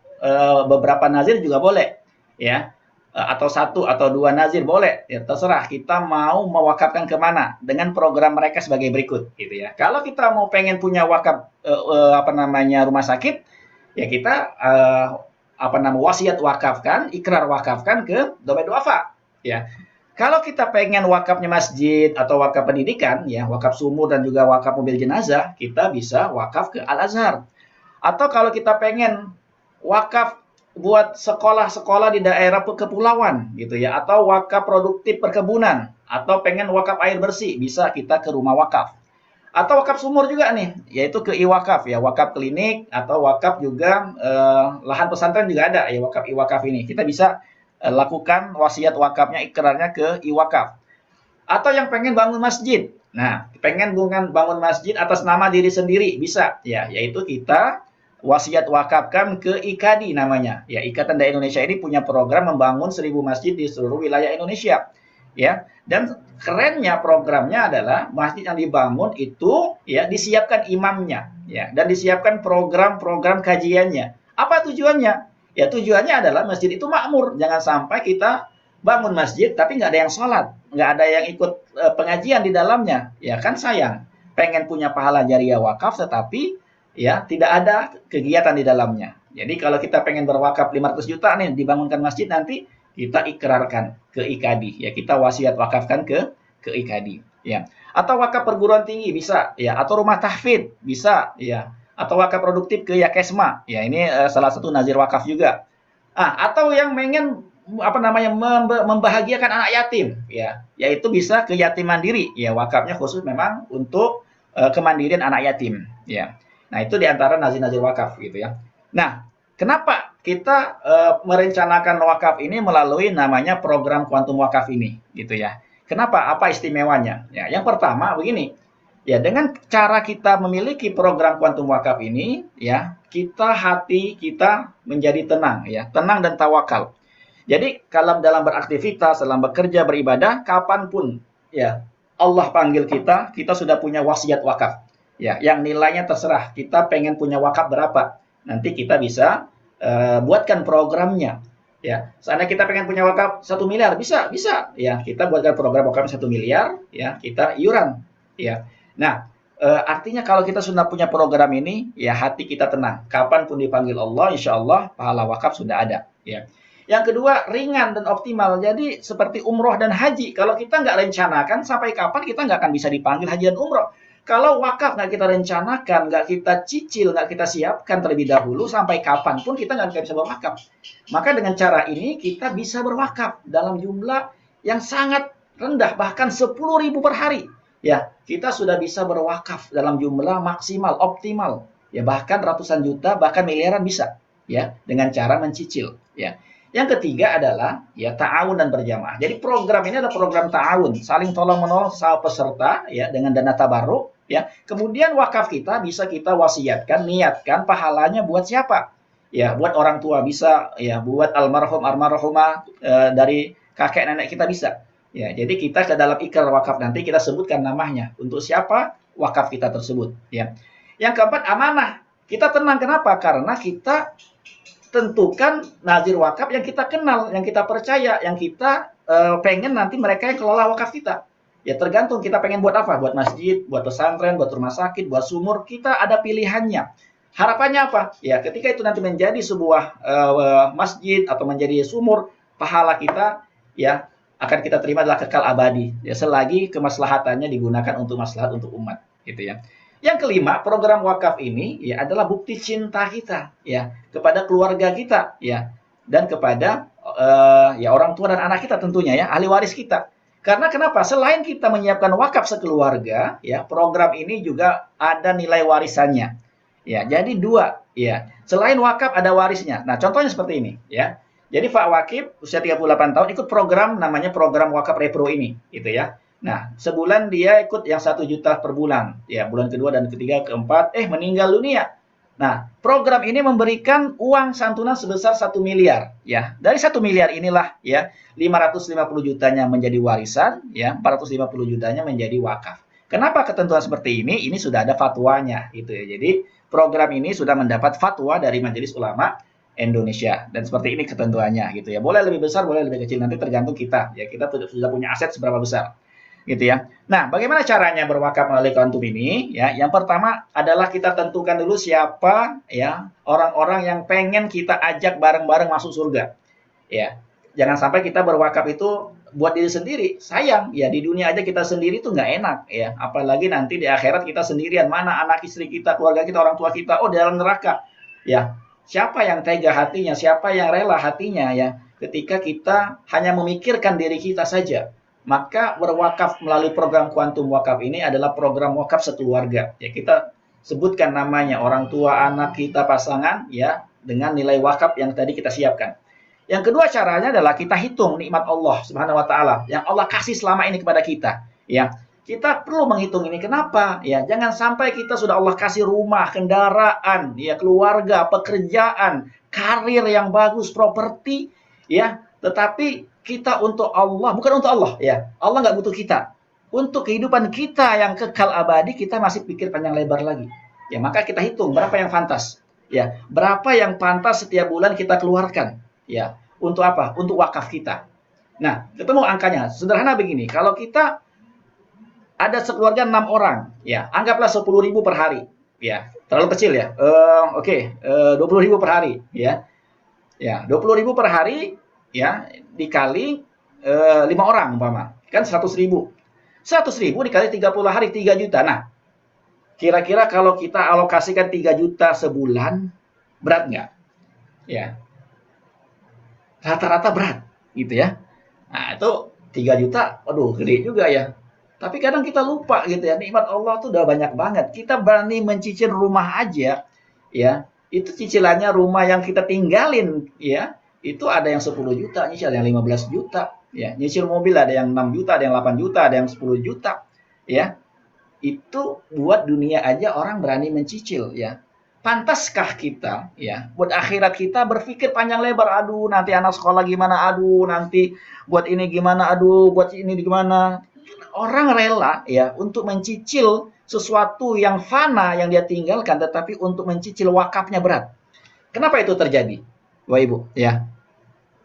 beberapa nazir juga boleh ya, atau 1 atau 2 nazir boleh ya, terserah kita mau mewakafkan kemana dengan program mereka sebagai berikut gitu ya. Kalau kita mau pengen punya wakaf rumah sakit ya, kita wasiat wakafkan, ikrar wakafkan ke domain duafa ya. Kalau kita pengen wakafnya masjid atau wakaf pendidikan ya, wakaf sumur dan juga wakaf mobil jenazah, kita bisa wakaf ke Al Azhar. Atau kalau kita pengen wakaf buat sekolah-sekolah di daerah kepulauan gitu ya, atau wakaf produktif perkebunan, atau pengen wakaf air bersih, bisa kita ke rumah wakaf. Atau wakaf sumur juga nih, yaitu ke iwakaf ya, wakaf klinik atau wakaf juga lahan pesantren juga ada ya, wakaf iwakaf ini. Kita bisa lakukan wasiat wakafnya, ikrarnya ke iwakaf. Atau yang pengen bangun masjid. Nah, pengen bangun masjid atas nama diri sendiri bisa ya, yaitu kita wasiat wakafkan ke IKADI namanya. Ya, Ikatan Dai Indonesia ini punya program membangun 1000 masjid di seluruh wilayah Indonesia. Ya, dan kerennya programnya adalah masjid yang dibangun itu ya disiapkan imamnya ya, dan disiapkan program-program kajiannya. Apa tujuannya? Ya, tujuannya adalah masjid itu makmur. Jangan sampai kita bangun masjid tapi nggak ada yang sholat, nggak ada yang ikut pengajian di dalamnya. Ya kan sayang. Pengen punya pahala jariah wakaf tetapi ya tidak ada kegiatan di dalamnya. Jadi kalau kita pengen berwakaf 500 juta nih, dibangunkan masjid, nanti kita ikrarkan ke IKADI ya, kita wasiat wakafkan ke IKADI ya. Atau wakaf perguruan tinggi bisa ya, atau rumah tahfidz bisa ya, atau wakaf produktif ke Yakesma ya, ini salah satu nazir wakaf juga. Atau yang pengen membahagiakan anak yatim ya, yaitu bisa ke yatim mandiri ya, wakafnya khusus memang untuk kemandirian anak yatim ya. Nah, itu diantara nazir-nazir wakaf gitu ya. Nah, kenapa kita merencanakan wakaf ini melalui namanya program kuantum wakaf ini gitu ya. Kenapa? Apa istimewanya? Ya, yang pertama begini. Ya, dengan cara kita memiliki program kuantum wakaf ini ya, hati kita menjadi tenang ya, tenang dan tawakal. Jadi, kalau dalam beraktivitas, dalam bekerja, beribadah, kapanpun ya Allah panggil kita sudah punya wasiat wakaf. Ya, yang nilainya terserah. Kita pengen punya wakaf berapa? Nanti kita bisa buatkan programnya. Ya, seandainya kita pengen punya wakaf 1 miliar, bisa. Ya, kita buatkan program wakaf 1 miliar, ya, kita iuran. Ya. Nah, artinya kalau kita sudah punya program ini, ya hati kita tenang. Kapanpun dipanggil Allah, insya Allah pahala wakaf sudah ada. Ya. Yang kedua, ringan dan optimal. Jadi seperti umroh dan haji. Kalau kita nggak rencanakan, sampai kapan kita nggak akan bisa dipanggil haji dan umroh. Kalau wakaf nggak kita rencanakan, nggak kita cicil, nggak kita siapkan terlebih dahulu, sampai kapanpun kita nggak bisa berwakaf. Maka dengan cara ini kita bisa berwakaf dalam jumlah yang sangat rendah, bahkan 10.000 per hari. Ya, kita sudah bisa berwakaf dalam jumlah maksimal, optimal. Ya, bahkan ratusan juta, bahkan miliaran bisa. Ya, dengan cara mencicil. Ya. Yang ketiga adalah ya ta'awun dan berjamaah. Jadi program ini adalah program ta'awun, saling tolong-menolong sama peserta ya, dengan dana tabarruk ya. Kemudian wakaf kita bisa kita wasiatkan, niatkan pahalanya buat siapa? Ya, buat orang tua bisa ya, buat almarhumah dari kakek nenek kita bisa. Ya, jadi kita ke dalam ikrar wakaf nanti kita sebutkan namanya untuk siapa wakaf kita tersebut ya. Yang keempat, amanah. Kita tenang, kenapa? Karena kita tentukan nazir wakaf yang kita kenal, yang kita percaya, yang kita pengen nanti mereka yang kelola wakaf kita. Ya tergantung kita pengen buat apa, buat masjid, buat pesantren, buat rumah sakit, buat sumur, kita ada pilihannya. Harapannya apa? Ya ketika itu nanti menjadi sebuah masjid atau menjadi sumur, pahala kita ya akan kita terima adalah kekal abadi. Ya selagi kemaslahatannya digunakan untuk maslahat untuk umat, gitu ya. Yang kelima, program wakaf ini ya adalah bukti cinta kita ya kepada keluarga kita ya. dan kepada ya orang tua dan anak kita tentunya ya, ahli waris kita. Karena kenapa? Selain kita menyiapkan wakaf sekeluarga, ya program ini juga ada nilai warisannya. Ya, jadi dua, ya. Selain wakaf ada warisnya. Nah, contohnya seperti ini, ya. Jadi Pak Wakif usia 38 tahun ikut program namanya program wakaf repro ini, gitu ya. Nah, sebulan dia ikut yang 1 juta per bulan. Ya, bulan kedua dan ketiga, keempat, meninggal dunia. Nah, program ini memberikan uang santunan sebesar 1 miliar. Ya, dari 1 miliar inilah ya 550 jutanya menjadi warisan, ya 450 jutanya menjadi wakaf. Kenapa ketentuan seperti ini? Ini sudah ada fatwanya, gitu ya. Jadi program ini sudah mendapat fatwa dari Majelis Ulama Indonesia dan seperti ini ketentuannya, gitu ya. Boleh lebih besar, boleh lebih kecil, nanti tergantung kita. Ya, kita sudah punya aset seberapa besar, gitu ya. Nah, bagaimana caranya berwakaf melalui Quantum ini? Ya, yang pertama adalah kita tentukan dulu siapa ya orang-orang yang pengen kita ajak bareng-bareng masuk surga. Ya, jangan sampai kita berwakaf itu buat diri sendiri. Sayang, ya di dunia aja kita sendiri tuh nggak enak ya. Apalagi nanti di akhirat kita sendirian. Mana anak istri kita, keluarga kita, orang tua kita, di dalam neraka. Ya, siapa yang tega hatinya, siapa yang rela hatinya ya ketika kita hanya memikirkan diri kita saja. Maka berwakaf melalui program Quantum Wakaf ini adalah program wakaf sekeluarga. Ya, kita sebutkan namanya orang tua, anak kita, pasangan ya dengan nilai wakaf yang tadi kita siapkan. Yang kedua caranya adalah kita hitung nikmat Allah Subhanahu wa taala yang Allah kasih selama ini kepada kita. Ya, kita perlu menghitung ini. Kenapa? Ya, jangan sampai kita sudah Allah kasih rumah, kendaraan, ya keluarga, pekerjaan, karir yang bagus, properti, ya, tetapi kita untuk Allah, bukan untuk Allah, ya. Allah nggak butuh kita. Untuk kehidupan kita yang kekal abadi, kita masih pikir panjang lebar lagi. Ya, maka kita hitung berapa yang pantas. Ya, berapa yang pantas setiap bulan kita keluarkan. Ya, untuk apa? Untuk wakaf kita. Nah, ketemu angkanya. Sederhana begini, kalau kita ada sekeluarga 6 orang, ya, anggaplah 10.000 per hari. Ya, terlalu kecil ya. Oke, 20.000 per hari, ya. Ya, 20.000 per hari, ya, dikali 5 orang umpama. Kan 100.000. 100.000 dikali 30 hari, 3 juta. Nah, kira-kira kalau kita alokasikan 3 juta sebulan, berat nggak? Ya, rata-rata berat, gitu ya. Nah, itu 3 juta, aduh gede juga ya. Tapi kadang kita lupa gitu ya, nikmat Allah tuh udah banyak banget. Kita berani mencicil rumah aja, ya. Itu cicilannya rumah yang kita tinggalin, ya. Itu ada yang 10 juta, nyicil ada yang 15 juta, ya. Nyicil mobil ada yang 6 juta, ada yang 8 juta, ada yang 10 juta, ya. Itu buat dunia aja orang berani mencicil, ya. Pantaskah kita ya buat akhirat kita berpikir panjang lebar, aduh nanti anak sekolah gimana, aduh nanti buat ini gimana, aduh buat ini gimana. Orang rela ya untuk mencicil sesuatu yang fana yang dia tinggalkan, tetapi untuk mencicil wakafnya berat. Kenapa itu terjadi, Bapak Ibu? Ya,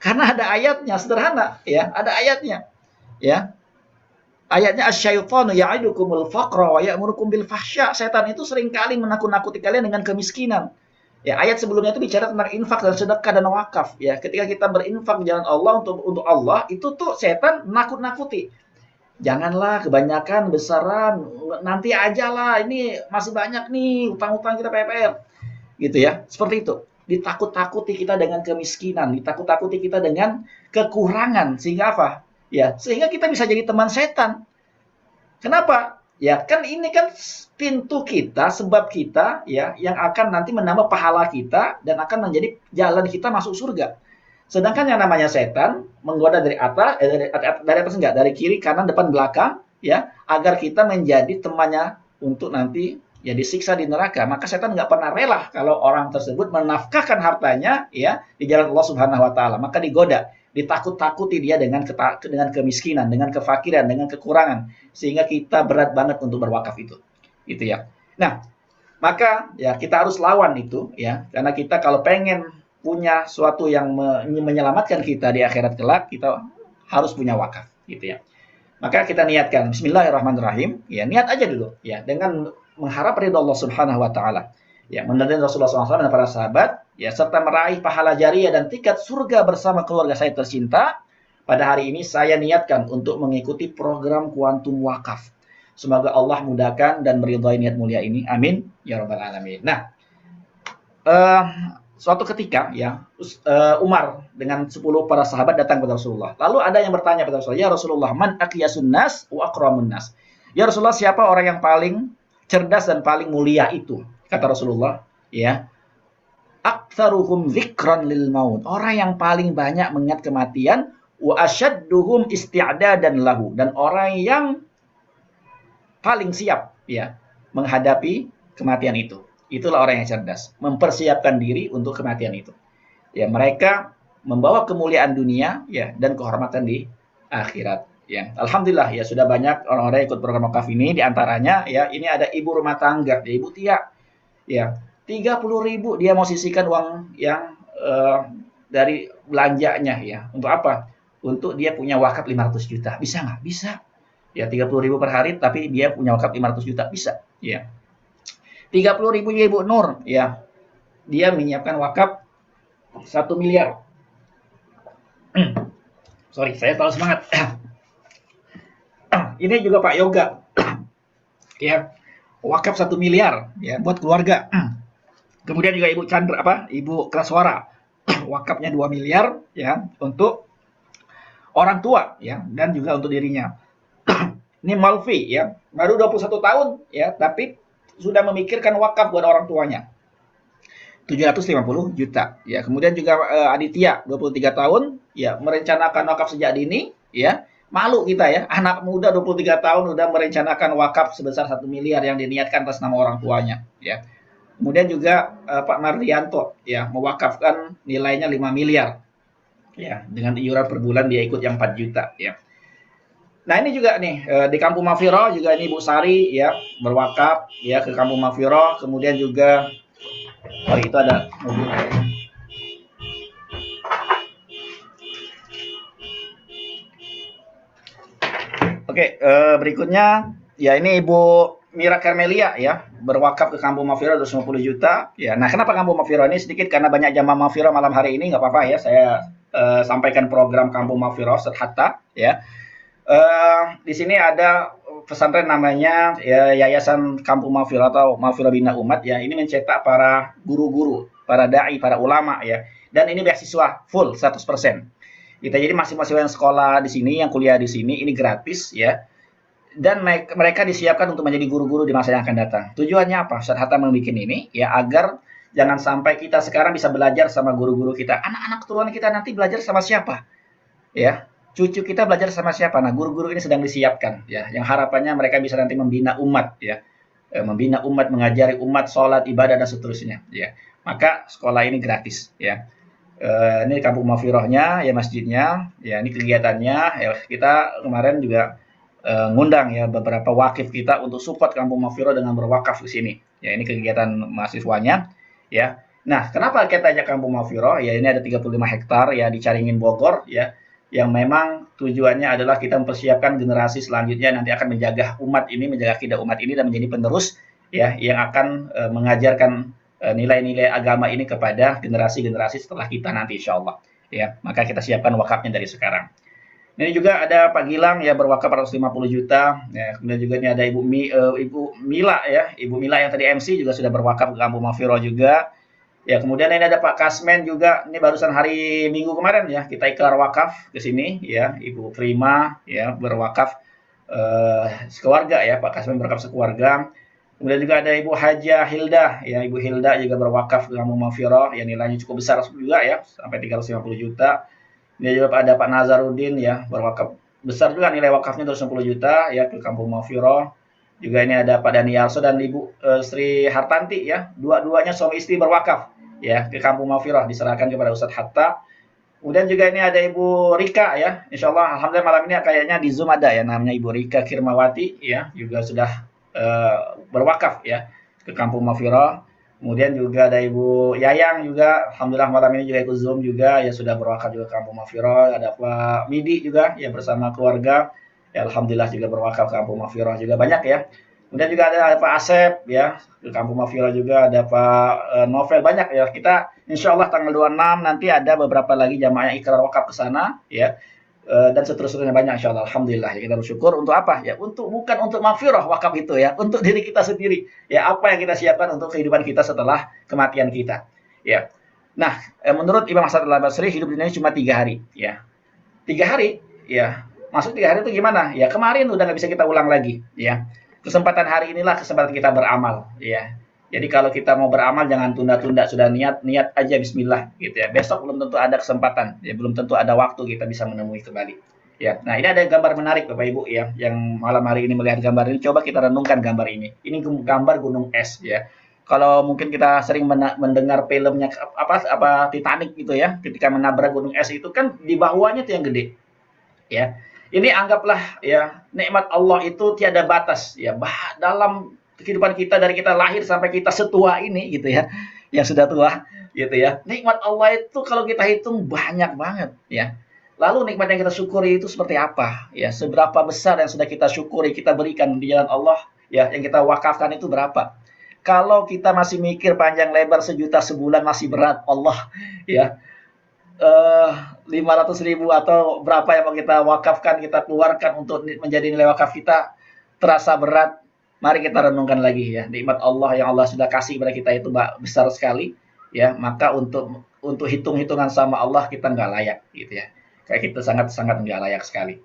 karena ada ayatnya, sederhana ya, ada ayatnya ya. Ayatnya asyaitanu ya'idukumul faqra wa ya'murukum bil fahsya. Setan itu seringkali menakut-nakuti kalian dengan kemiskinan. Ya, ayat sebelumnya itu bicara tentang infak dan sedekah dan wakaf. Ya, ketika kita berinfak di jalan Allah untuk Allah, itu tuh setan nakut-nakuti. Janganlah kebanyakan besaran, nanti aja lah, ini masih banyak nih utang-utang kita PPR. Gitu ya, seperti itu. Ditakut-takuti kita dengan kemiskinan, ditakut-takuti kita dengan kekurangan, sehingga apa? Ya, sehingga kita bisa jadi teman setan. Kenapa? Ya, kan ini kan pintu kita, sebab kita ya yang akan nanti menambah pahala kita dan akan menjadi jalan kita masuk surga. Sedangkan yang namanya setan menggoda dari atas, dari atas enggak, dari kiri, kanan, depan, belakang, ya, agar kita menjadi temannya untuk nanti ya disiksa di neraka. Maka setan nggak pernah rela kalau orang tersebut menafkahkan hartanya ya di jalan Allah Subhanahu wa taala. Maka digoda, ditakut-takuti dia dengan kemiskinan, dengan kefakiran, dengan kekurangan, sehingga kita berat banget untuk berwakaf itu. Gitu ya. Nah, maka ya kita harus lawan itu ya, karena kita kalau pengen punya suatu yang menyelamatkan kita di akhirat kelak, kita harus punya wakaf gitu ya. Maka kita niatkan bismillahirrahmanirrahim, ya niat aja dulu ya dengan mengharap ridha Allah Subhanahu wa taala. Ya, meneladani Rasulullah SAW dan para sahabat, ya serta meraih pahala jariah dan tiket surga bersama keluarga saya tercinta. Pada hari ini saya niatkan untuk mengikuti program Quantum Wakaf. Semoga Allah mudahkan dan meridhai niat mulia ini. Amin ya rabbal alamin. Nah, suatu ketika ya Umar dengan 10 para sahabat datang kepada Rasulullah. Lalu ada yang bertanya kepada Rasulullah, "Ya Rasulullah, man aqyasun nas wa akramun nas?" Ya Rasulullah, siapa orang yang paling cerdas dan paling mulia itu? Kata Rasulullah, ya, aktsaruhum dzikran lil maut. Orang yang paling banyak mengingat kematian, wa asyadduhum isti'dadan lahu, dan orang yang paling siap ya menghadapi kematian itu. Itulah orang yang cerdas, mempersiapkan diri untuk kematian itu. Ya, mereka membawa kemuliaan dunia ya dan kehormatan di akhirat. Ya, alhamdulillah ya sudah banyak orang-orang yang ikut program wakaf ini, di antaranya ya ini ada ibu rumah tangga, ya, Ibu Tia. Ya, 30.000 dia mau sisihkan uang yang dari belanjanya ya. Untuk apa? Untuk dia punya wakaf 500 juta. Bisa nggak? Bisa. Ya, 30.000 per hari tapi dia punya wakaf 500 juta. Bisa. Ya. 30.000 ya Ibu Nur, ya. Dia menyiapkan wakaf 1 miliar. Sorry, saya terlalu semangat. Ini juga Pak Yoga. Ya. Wakaf 1 miliar ya buat keluarga. Kemudian juga Ibu Chandra Ibu Kraswara. Wakafnya 2 miliar ya untuk orang tua ya dan juga untuk dirinya. Ini Malfi ya, baru 21 tahun ya, tapi sudah memikirkan wakaf buat orang tuanya. 750 juta ya. Kemudian juga Aditya 23 tahun ya, merencanakan wakaf sejak dini ya. Malu kita ya, anak muda 23 tahun udah merencanakan wakaf sebesar 1 miliar yang diniatkan atas nama orang tuanya ya. Kemudian juga Pak Mardianto ya mewakafkan nilainya 5 miliar ya, dengan iuran per bulan dia ikut yang 4 juta ya. Nah, ini juga nih di Kampung Mafiro juga ini Bu Sari ya berwakaf ya ke Kampung Mafiro. Kemudian juga itu ada mobil. Oke, berikutnya ya ini Ibu Mira Karmelia ya berwakaf ke Kampung Mafiro 250 juta ya. Nah, kenapa Kampung Mafiro ini sedikit karena banyak jamaah Mafiro malam hari ini, nggak apa-apa ya saya sampaikan program Kampung Mafiro Ustadz Hatta ya. Di sini ada pesantren namanya ya, Yayasan Kampung Mafiro atau Mafiro Bina Umat ya. Ini mencetak para guru-guru, para dai, para ulama ya. Dan ini beasiswa full 100%. Kita jadi mahasiswa yang sekolah di sini, yang kuliah di sini, ini gratis ya. Dan mereka disiapkan untuk menjadi guru-guru di masa yang akan datang. Tujuannya apa? Ustadz Hatta membuat ini ya agar jangan sampai kita sekarang bisa belajar sama guru-guru kita. Anak-anak keturunan kita nanti belajar sama siapa? Ya, cucu kita belajar sama siapa? Nah, guru-guru ini sedang disiapkan ya. Yang harapannya mereka bisa nanti membina umat ya. Membina umat, mengajari umat sholat, ibadah dan seterusnya ya. Maka sekolah ini gratis ya. Ini Kampung Mafirohnya ya, masjidnya ya, ini kegiatannya ya. Kita kemarin juga ngundang ya beberapa wakif kita untuk support Kampung Mafiro dengan berwakaf di sini. Ya, ini kegiatan mahasiswanya ya. Nah, kenapa kita ajak Kampung Mafiro? Ya, ini ada 35 hektar ya di Caringin Bogor ya, yang memang tujuannya adalah kita mempersiapkan generasi selanjutnya nanti akan menjaga umat ini, menjaga akidah umat ini dan menjadi penerus ya yang akan mengajarkan nilai-nilai agama ini kepada generasi-generasi setelah kita nanti insyaallah ya. Maka kita siapkan wakafnya dari sekarang. Ini juga ada Pak Gilang ya berwakaf 450 juta. Ya, kemudian juga ini ada Ibu Mila ya, Ibu Mila yang tadi MC juga sudah berwakaf ke Kampung Mafiro juga. Ya, kemudian ini ada Pak Kasmen juga. Ini barusan hari Minggu kemarin ya, kita ikrar wakaf ke sini ya, Ibu Prima ya berwakaf sekeluarga ya, Pak Kasmen berwakaf sekeluarga. Kemudian juga ada Ibu Haja Hilda ya, Ibu Hilda juga berwakaf ke Kampung Mafiro yang nilainya cukup besar juga ya, sampai 350 juta. Ini juga ada Pak Nazarudin ya, berwakaf besar juga nilai wakafnya 250 juta ya ke Kampung Mafiro. Juga ini ada Pak Daniarso dan Ibu Sri Hartanti ya, dua-duanya suami istri berwakaf ya ke Kampung Mafiro diserahkan kepada Ustadz Hatta. Kemudian juga ini ada Ibu Rika ya, insya Allah alhamdulillah malam ini kayaknya di Zoom ada ya, namanya Ibu Rika Kirmawati ya, juga sudah berwakaf ya ke Kampung Mafiro. Kemudian juga ada Ibu Yayang juga, alhamdulillah malam ini juga ikut Zoom juga ya, sudah berwakaf juga ke Kampung Mafiro. Ada Pak Midi juga ya bersama keluarga ya, alhamdulillah juga berwakaf ke Kampung Mafiro juga banyak ya. Kemudian juga ada Pak Asep ya ke Kampung Mafiro juga, ada Pak Novel, banyak ya. Kita insya Allah tanggal 26 nanti ada beberapa lagi jamaah yang ikrar wakaf ke sana ya. Dan seterusnya banyak insya Allah, alhamdulillah ya, kita bersyukur. Untuk apa ya, bukan untuk Mafiroh wakaf itu ya, untuk diri kita sendiri ya, apa yang kita siapkan untuk kehidupan kita setelah kematian kita ya. Nah, menurut Imam Hasan al-Basri hidup dunia ini cuma 3 hari, ya. 3 hari, ya. Masuk 3 hari itu gimana? Ya kemarin udah nggak bisa kita ulang lagi, ya. Kesempatan hari inilah kesempatan kita beramal, ya. Jadi kalau kita mau beramal jangan tunda-tunda, sudah niat aja Bismillah, gitu ya. Besok belum tentu ada kesempatan, ya belum tentu ada waktu kita bisa menemui kembali. Ya, nah ini ada gambar menarik Bapak Ibu ya, yang malam hari ini melihat gambar ini, coba kita renungkan gambar ini. Ini gambar gunung es ya. Kalau mungkin kita sering mendengar filmnya apa Titanic gitu ya, ketika menabrak gunung es itu kan di bawahnya tuh yang gede. Ya. Ini anggaplah ya nikmat Allah itu tiada batas ya. Dalam kehidupan kita dari kita lahir sampai kita setua ini gitu ya, yang sudah tua gitu ya. Nikmat Allah itu kalau kita hitung banyak banget ya. Lalu nikmat yang kita syukuri itu seperti apa? Ya, seberapa besar yang sudah kita syukuri, kita berikan di jalan Allah, ya, yang kita wakafkan itu berapa? Kalau kita masih mikir panjang lebar 1 juta sebulan masih berat, Allah, ya, 500.000 atau berapa yang mau kita wakafkan, kita keluarkan untuk menjadi nilai wakaf kita, terasa berat. Mari kita renungkan lagi ya, nikmat Allah yang Allah sudah kasih kepada kita itu besar sekali, ya, maka untuk hitung-hitungan sama Allah kita nggak layak, gitu ya. Kayak kita sangat-sangat nggak layak sekali.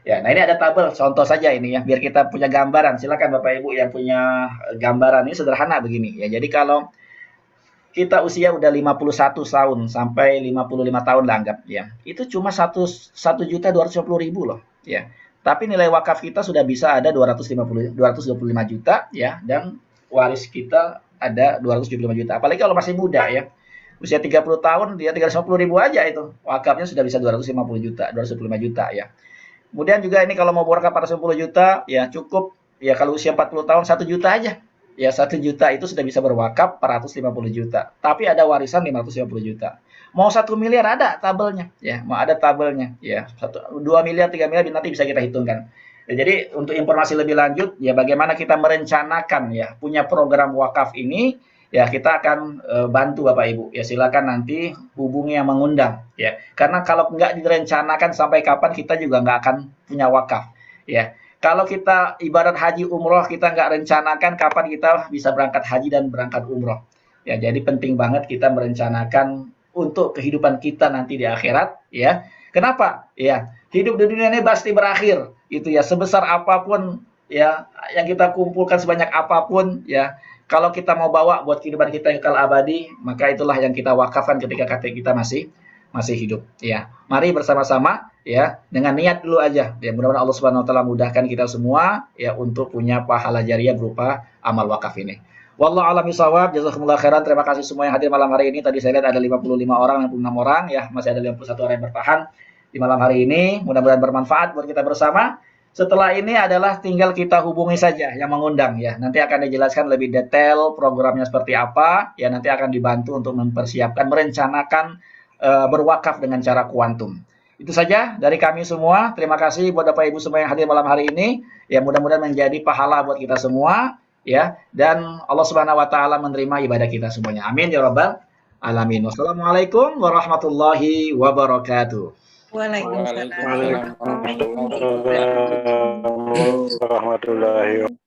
Ya, nah ini ada tabel contoh saja ini ya, biar kita punya gambaran. Silakan Bapak Ibu yang punya gambaran ini sederhana begini ya. Jadi kalau kita usia udah 51 tahun sampai 55 tahun lah anggap ya. Itu cuma 1.250.000 loh ya. Tapi nilai wakaf kita sudah bisa ada 225 juta ya, dan waris kita ada 275 juta. Apalagi kalau masih muda ya. Usia 30 tahun dia 350.000 aja itu. Wakafnya sudah bisa 250 juta, 225 juta ya. Kemudian juga ini kalau mau wakaf 410 juta ya cukup ya, kalau usia 40 tahun 1 juta aja. Ya 1 juta itu sudah bisa berwakaf 450 juta. Tapi ada warisan 550 juta. Mau 1 miliar ada tabelnya ya, mau ada tabelnya ya. 2 miliar, 3 miliar nanti bisa kita hitungkan. Ya, jadi untuk informasi lebih lanjut ya bagaimana kita merencanakan ya punya program wakaf ini, ya kita akan bantu Bapak Ibu. Ya silakan nanti hubungi yang mengundang ya. Karena kalau nggak direncanakan sampai kapan kita juga nggak akan punya wakaf ya. Kalau kita ibarat haji umroh kita nggak rencanakan kapan kita bisa berangkat haji dan berangkat umroh. Ya jadi penting banget kita merencanakan untuk kehidupan kita nanti di akhirat ya. Kenapa? Ya hidup di dunia ini pasti berakhir. Itu ya sebesar apapun ya yang kita kumpulkan sebanyak apapun ya. Kalau kita mau bawa buat kehidupan kita yang kekal abadi, maka itulah yang kita wakafkan ketika kita masih hidup. Ya, mari bersama-sama ya dengan niat dulu aja. Ya, mudah-mudahan Allah Subhanahu wa taala mudahkan kita semua ya untuk punya pahala jariah berupa amal wakaf ini. Wallahu a'lam bishawab. Jazakumullah khairan. Terima kasih semua yang hadir malam hari ini. Tadi saya lihat ada 55 orang, 66 orang ya, masih ada 51 orang yang bertahan di malam hari ini. Mudah-mudahan bermanfaat buat kita bersama. Setelah ini adalah tinggal kita hubungi saja yang mengundang ya. Nanti akan dijelaskan lebih detail programnya seperti apa. Ya nanti akan dibantu untuk mempersiapkan, merencanakan berwakaf dengan cara kuantum. Itu saja dari kami semua. Terima kasih buat Bapak Ibu semua yang hadir malam hari ini. Ya mudah-mudahan menjadi pahala buat kita semua ya, dan Allah Subhanahu wa taala menerima ibadah kita semuanya. Amin ya rabbal alamin. Wassalamualaikum warahmatullahi wabarakatuh. Waalaikumsalam Waalaikumsalam warahmatullahi wabarakatuh.